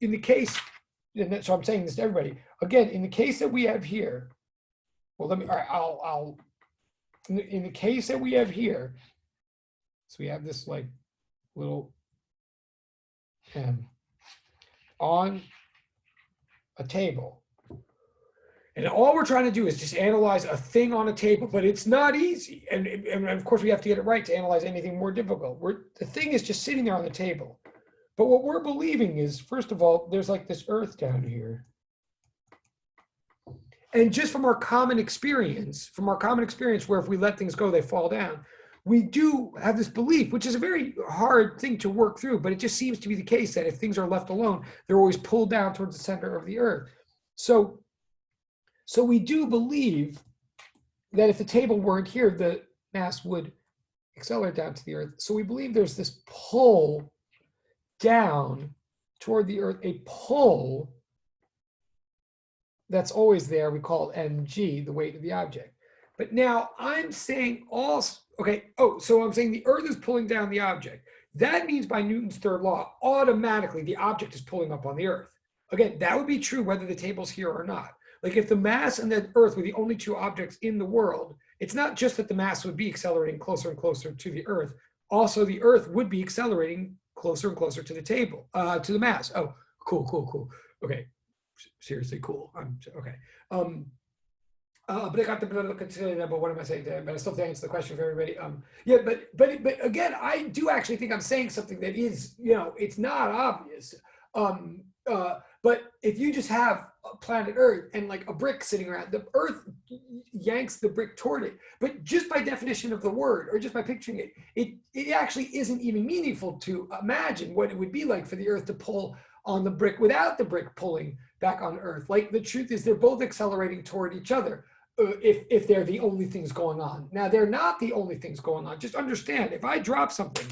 in the case, so I'm saying this to everybody again. In the case that we have here, well, let me. All right, I'll. In the case that we have here, so we have this like little on a table. And all we're trying to do is just analyze a thing on a table, but it's not easy. And of course, we have to get it right to analyze anything more difficult. The thing is just sitting there on the table. But what we're believing is, first of all, there's like this earth down here. And just from our common experience where if we let things go, they fall down, we do have this belief, which is a very hard thing to work through, but it just seems to be the case that if things are left alone, they're always pulled down towards the center of the earth. So we do believe that if the table weren't here, the mass would accelerate down to the earth. So we believe there's this pull down toward the earth, a pull that's always there. We call mg, the weight of the object. But now I'm saying also, okay, so I'm saying the earth is pulling down the object. That means by Newton's third law, automatically the object is pulling up on the earth. Again, that would be true whether the table's here or not. Like if the mass and the earth were the only two objects in the world, it's not just that the mass would be accelerating closer and closer to the earth. Also, the earth would be accelerating closer and closer to the table, to the mass. Oh, cool. Okay, seriously cool. Okay. But I got the but what am I saying there? But I still have to answer the question for everybody. Yeah, but again, I do actually think I'm saying something that is, it's not obvious. But if you just have planet Earth and like a brick sitting around, the Earth yanks the brick toward it. But just by definition of the word, or just by picturing it actually isn't even meaningful to imagine what it would be like for the Earth to pull on the brick without the brick pulling back on Earth. Like the truth is they're both accelerating toward each other. If they're the only things going on. Now they're not the only things going on. Just understand, if I drop something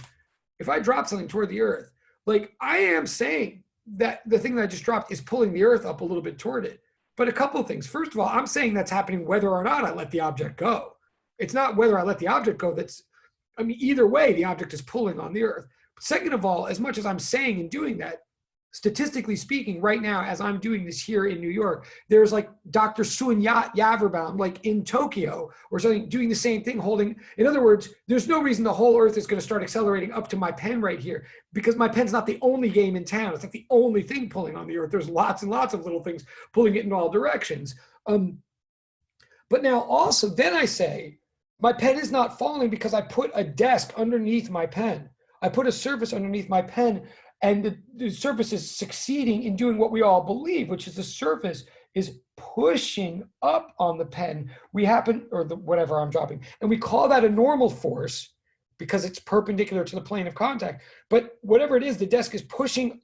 toward the earth, like I am saying that the thing that I just dropped is pulling the earth up a little bit toward it. But a couple of things. First of all, I'm saying that's happening whether or not I let the object go. It's not whether I let the object go either way, the object is pulling on the earth. Second of all, as much as I'm saying and doing that, statistically speaking, right now, as I'm doing this here in New York, there's like Dr. Sun Yaverbaum, like in Tokyo or something, doing the same thing, holding. In other words, there's no reason the whole earth is going to start accelerating up to my pen right here, because my pen's not the only game in town. It's not the only thing pulling on the earth. There's lots and lots of little things pulling it in all directions. But now also, then I say, my pen is not falling because I put a desk underneath my pen. I put a surface underneath my pen, and the surface is succeeding in doing what we all believe, which is the surface is pushing up on the pen. Whatever I'm dropping. And we call that a normal force because it's perpendicular to the plane of contact. But whatever it is, the desk is pushing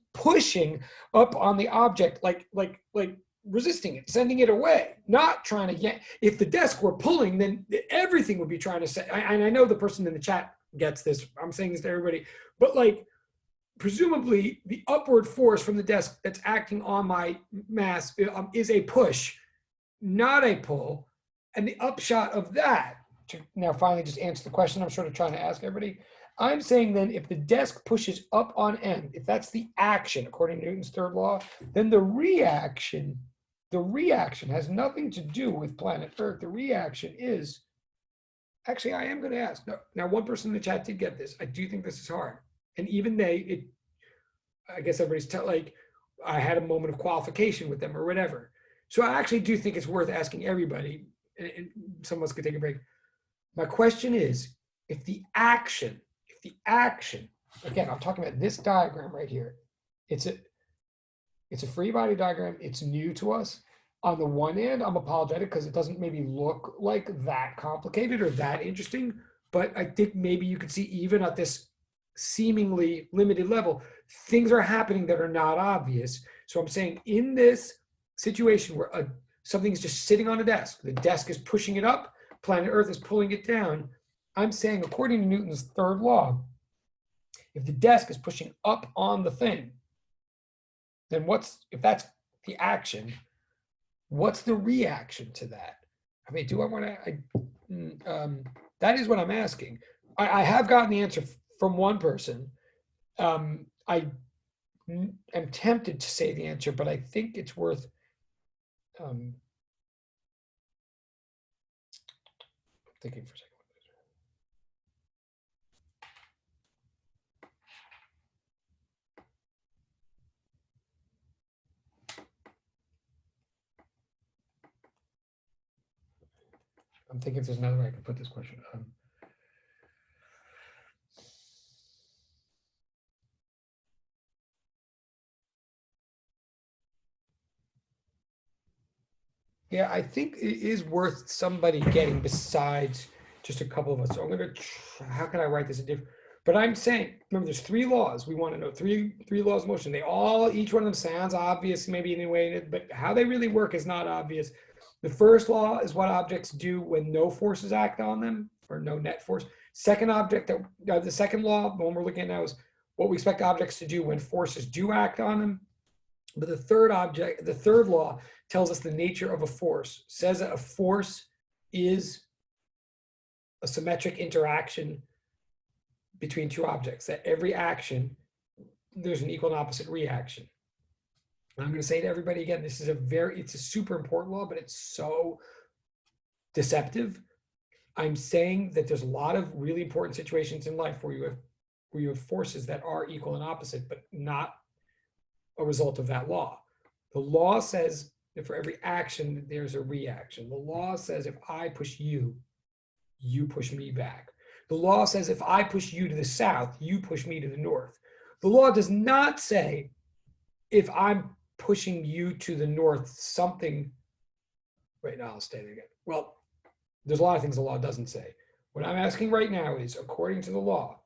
up on the object, like resisting it, sending it away, not trying to get. If the desk were pulling, then everything would be trying to say, and I know the person in the chat gets this. I'm saying this to everybody, but like, presumably the upward force from the desk that's acting on my mass is a push, not a pull. And the upshot of that, to now finally just answer the question I'm sort of trying to ask everybody, I'm saying then if the desk pushes up on end, if that's the action according to Newton's third law, then the reaction has nothing to do with planet Earth. The reaction is actually, I am going to ask. Now, one person in the chat did get this. I do think this is hard. And even I guess everybody's like, I had a moment of qualification with them or whatever. So I actually do think it's worth asking everybody, and some of us could take a break. My question is, if the action, again, I'm talking about this diagram right here. It's a free body diagram. It's new to us. On the one hand, I'm apologetic because it doesn't maybe look like that complicated or that interesting, but I think maybe you could see even at this seemingly limited level, things are happening that are not obvious. So I'm saying in this situation where something's just sitting on a desk, the desk is pushing it up, planet Earth is pulling it down. I'm saying, according to Newton's third law, if the desk is pushing up on the thing, then if that's the action, what's the reaction to that? I mean, do I want to? That is what I'm asking. I have gotten the answer from one person. I am tempted to say the answer, but I think it's worth. Thinking for a second. I'm thinking if there's another way I can put this question. Yeah, I think it is worth somebody getting besides just a couple of us. So I'm going to, how can I write this a different? But I'm saying, remember, there's three laws. We want to know three laws of motion. Each one of them sounds obvious, maybe in a way, but how they really work is not obvious. The first law is what objects do when no forces act on them, or no net force. The second law, the one we're looking at now, is what we expect objects to do when forces do act on them. But the third law tells us the nature of a force, says that a force is a symmetric interaction between two objects, that every action, there's an equal and opposite reaction. And I'm going to say to everybody again, it's a super important law, but it's so deceptive. I'm saying that there's a lot of really important situations in life where you have forces that are equal and opposite, but not a result of that law. The law says that for every action, there's a reaction. The law says if I push you, you push me back. The law says if I push you to the south, you push me to the north. The law does not say if I'm pushing you to the north, something. Wait, no, I'll state it again. Well, there's a lot of things the law doesn't say. What I'm asking right now is, according to the law,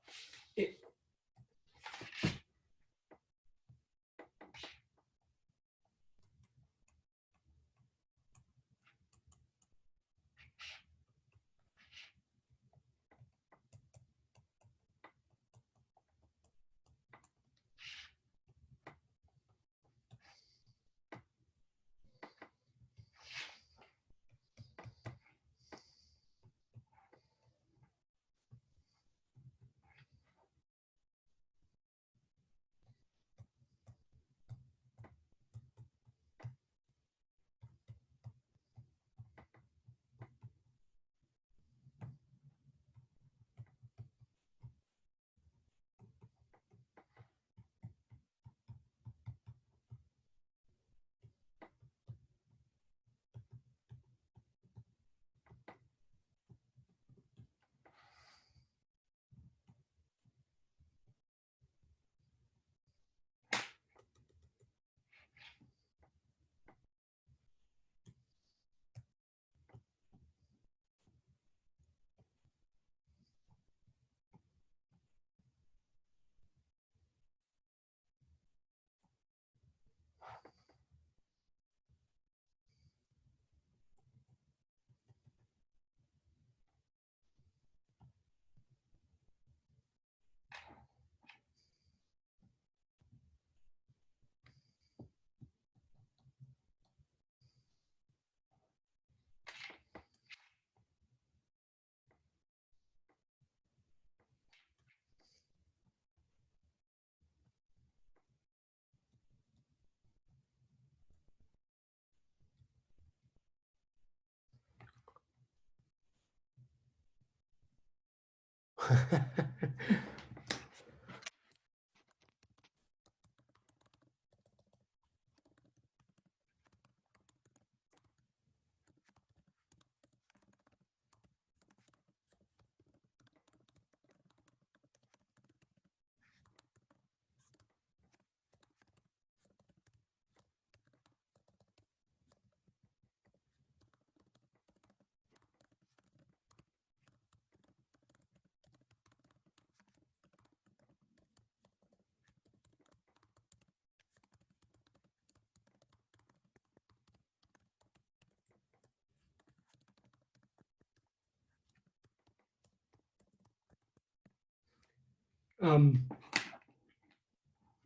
Um,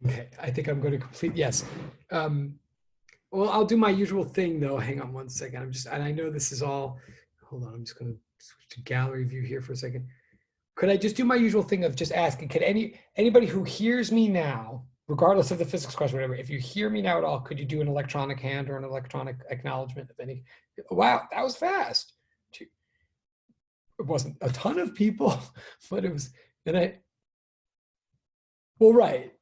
okay, I think I'm going to complete. Yes. Well, I'll do my usual thing though. Hang on one second. And I know this is all. Hold on. I'm just going to switch to gallery view here for a second. Could I just do my usual thing of just asking? Could anybody who hears me now, regardless of the physics question, whatever, if you hear me now at all, could you do an electronic hand or an electronic acknowledgement of any? Wow, that was fast. It wasn't a ton of people, but it was. And I. Well, right.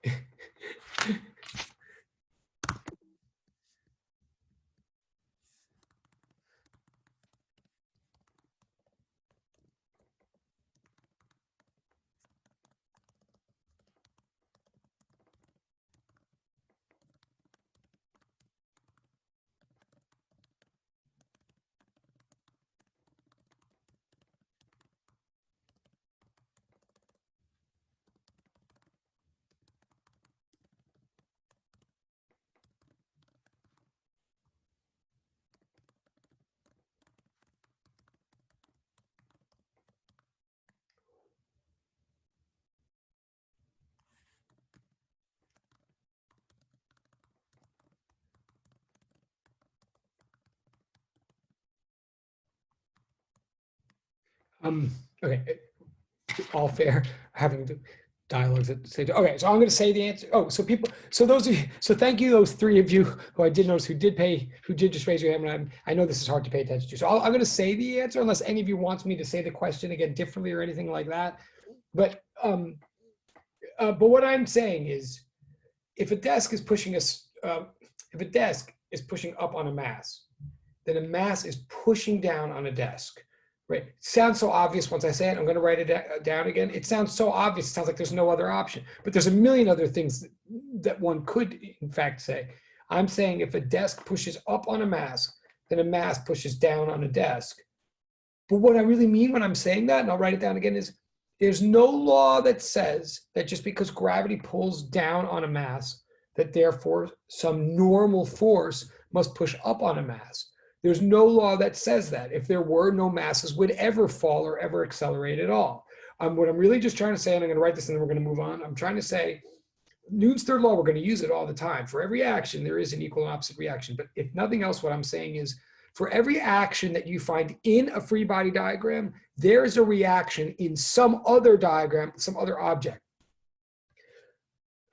Okay, all fair. Having the dialogues at the stage. Okay, so I'm going to say the answer. Oh, so people. So those of you. So thank you, those three of you who I did notice who did just raise your hand. And I know this is hard to pay attention to. So I'm going to say the answer unless any of you wants me to say the question again differently or anything like that. But what I'm saying is, if a desk is pushing us, if a desk is pushing up on a mass, then a mass is pushing down on a desk. Right. It sounds so obvious once I say it. I'm going to write it down again. It sounds so obvious. It sounds like there's no other option. But there's a million other things that one could, in fact, say. I'm saying if a desk pushes up on a mass, then a mass pushes down on a desk. But what I really mean when I'm saying that, and I'll write it down again, is there's no law that says that just because gravity pulls down on a mass, that therefore some normal force must push up on a mass. There's no law that says that. If there were, no masses would ever fall or ever accelerate at all. What I'm really just trying to say, and I'm going to write this and then we're going to move on. I'm trying to say Newton's third law, we're going to use it all the time. For every action, there is an equal and opposite reaction. But if nothing else, what I'm saying is for every action that you find in a free body diagram, there is a reaction in some other diagram, some other object.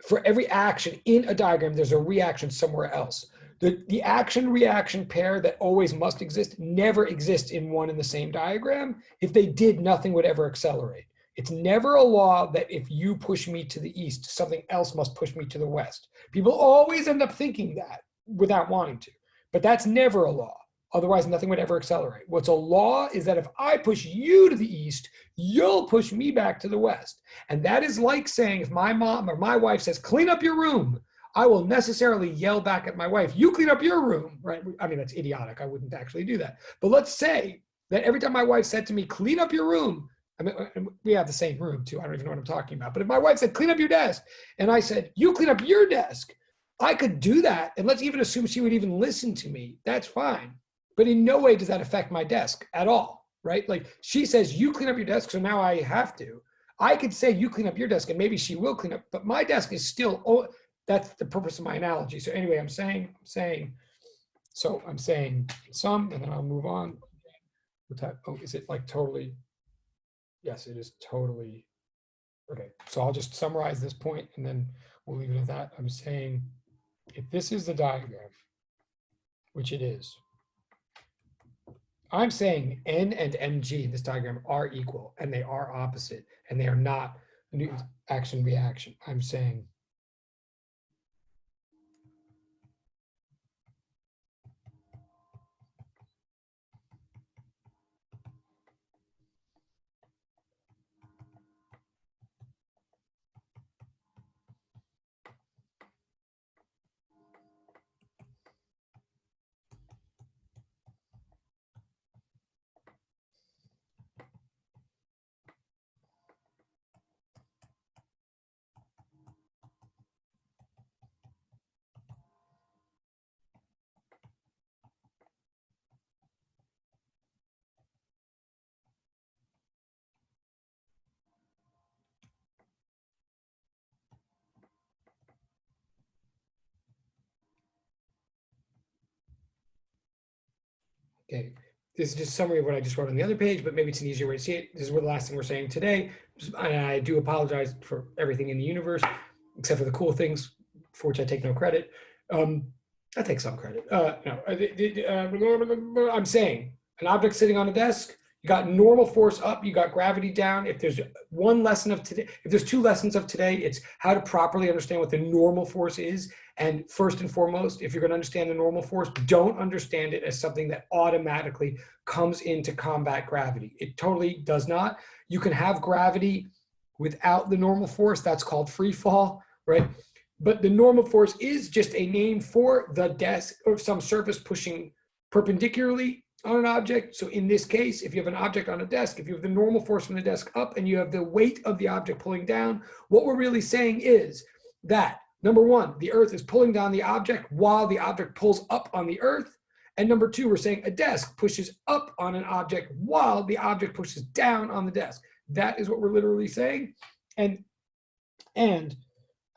For every action in a diagram, there's a reaction somewhere else. The action-reaction pair that always must exist never exists in one and the same diagram. If they did, nothing would ever accelerate. It's never a law that if you push me to the east, something else must push me to the west. People always end up thinking that without wanting to, but that's never a law. Otherwise, nothing would ever accelerate. What's a law is that if I push you to the east, you'll push me back to the west. And that is like saying if my mom or my wife says, clean up your room, I will necessarily yell back at my wife, you clean up your room, right? I mean, that's idiotic. I wouldn't actually do that. But let's say that every time my wife said to me, clean up your room, I mean, we have the same room too. I don't even know what I'm talking about. But if my wife said, clean up your desk, and I said, you clean up your desk, I could do that. And let's even assume she would even listen to me. That's fine. But in no way does that affect my desk at all, right? Like she says, you clean up your desk, so now I have to. I could say, you clean up your desk, and maybe she will clean up, but my desk is still, that's the purpose of my analogy. So anyway, I'm saying some, and then I'll move on. Oh, is it like totally? Yes, it is totally. Okay, so I'll just summarize this point and then we'll leave it at that. I'm saying if this is the diagram, which it is, I'm saying N and mg in this diagram are equal, and they are opposite, and they are not Newton's action reaction. I'm saying okay, this is just a summary of what I just wrote on the other page, but maybe it's an easier way to see it. This is what the last thing we're saying today. And I do apologize for everything in the universe, except for the cool things for which I take no credit. I take some credit. I'm saying an object sitting on a desk, you got normal force up, you got gravity down. If there's one lesson of today, if there's two lessons of today, it's how to properly understand what the normal force is. And first and foremost, if you're going to understand the normal force, don't understand it as something that automatically comes into combat gravity. It totally does not. You can have gravity without the normal force. That's called free fall, right? But the normal force is just a name for the desk or some surface pushing perpendicularly on an object. So in this case, if you have an object on a desk, if you have the normal force from the desk up and you have the weight of the object pulling down, what we're really saying is that, number one, the earth is pulling down the object while the object pulls up on the earth. And number two, we're saying a desk pushes up on an object while the object pushes down on the desk. That is what we're literally saying. And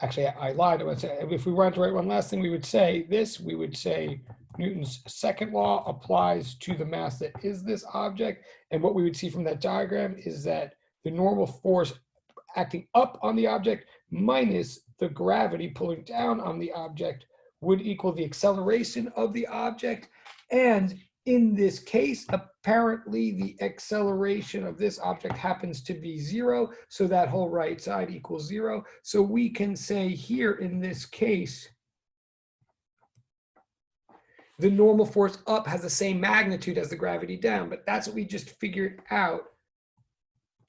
actually, I lied. If we wanted to write one last thing, we would say this. We would say Newton's second law applies to the mass that is this object. And what we would see from that diagram is that the normal force acting up on the object minus the gravity pulling down on the object would equal the acceleration of the object. And in this case, apparently the acceleration of this object happens to be 0. So that whole right side equals 0. So we can say here in this case, the normal force up has the same magnitude as the gravity down, but that's what we just figured out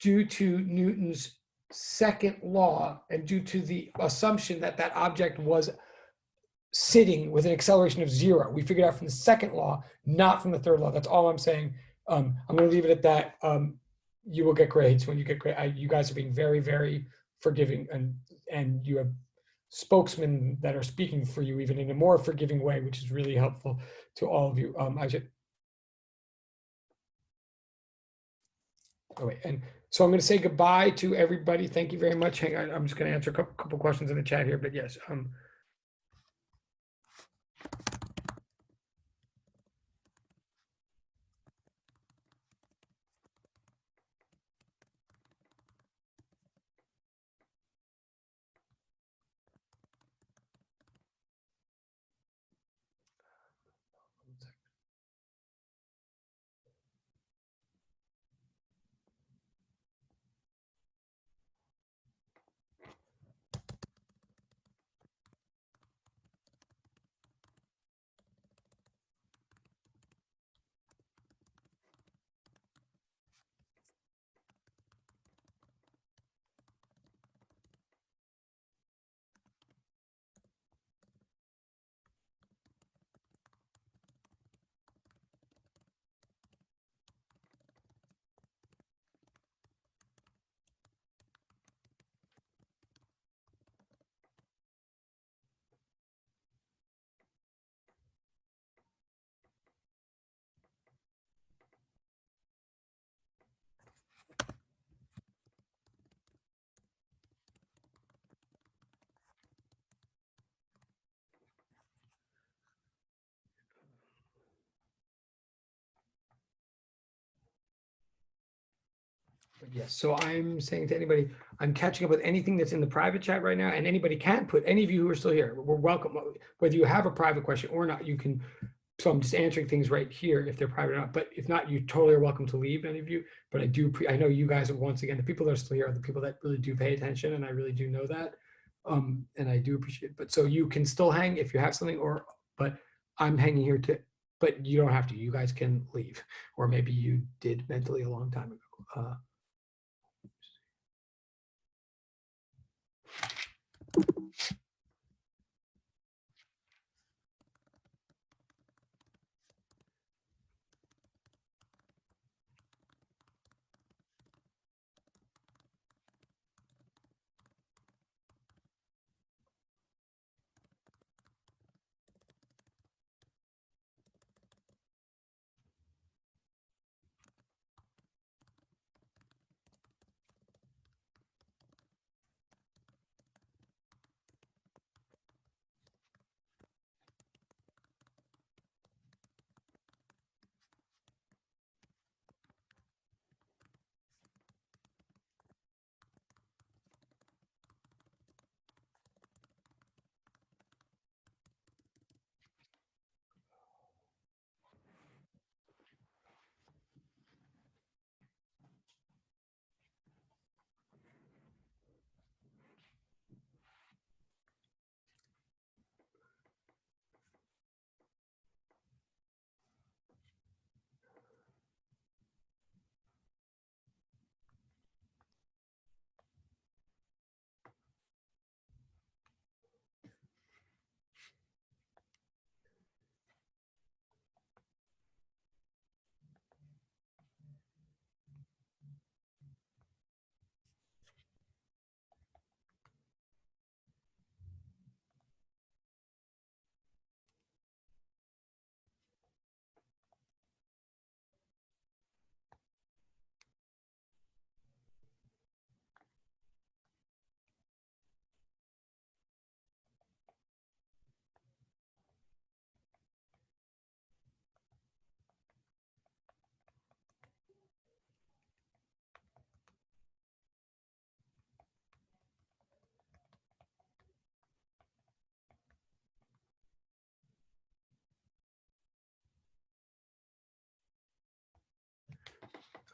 due to Newton's second law and due to the assumption that that object was sitting with an acceleration of 0. We figured out from the second law, not from the third law. That's all I'm saying. I'm going to leave it at that. You will get grades when you get grades. You guys are being very, very forgiving, and you have spokesmen that are speaking for you even in a more forgiving way, which is really helpful to all of you. And so I'm going to say goodbye to everybody. Thank you very much. Hang on, I'm just going to answer a couple questions in the chat here, but yes. Yes, so I'm saying to anybody, I'm catching up with anything that's in the private chat right now, and anybody can put, any of you who are still here, we're welcome. Whether you have a private question or not, you can So I'm just answering things right here if they're private or not. But if not, you totally are welcome to leave, any of you. But I know you guys are, once again, the people that are still here are the people that really do pay attention, and I really do know that. And I do appreciate it. But so you can still hang if you have something, but I'm hanging here to, but you don't have to. You guys can leave, or maybe you did mentally a long time ago.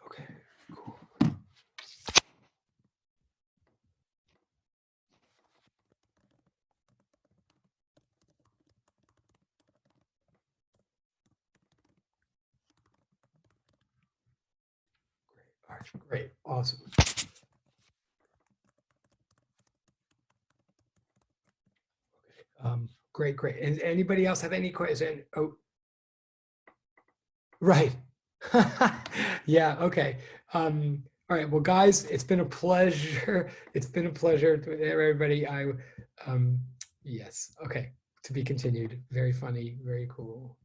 Okay, cool. All right, great, awesome. Great, great. And anybody else have any questions? Oh, right. Yeah, okay. All right, well, guys, it's been a pleasure. It's been a pleasure to everybody. Yes, okay. To be continued. Very funny, very cool.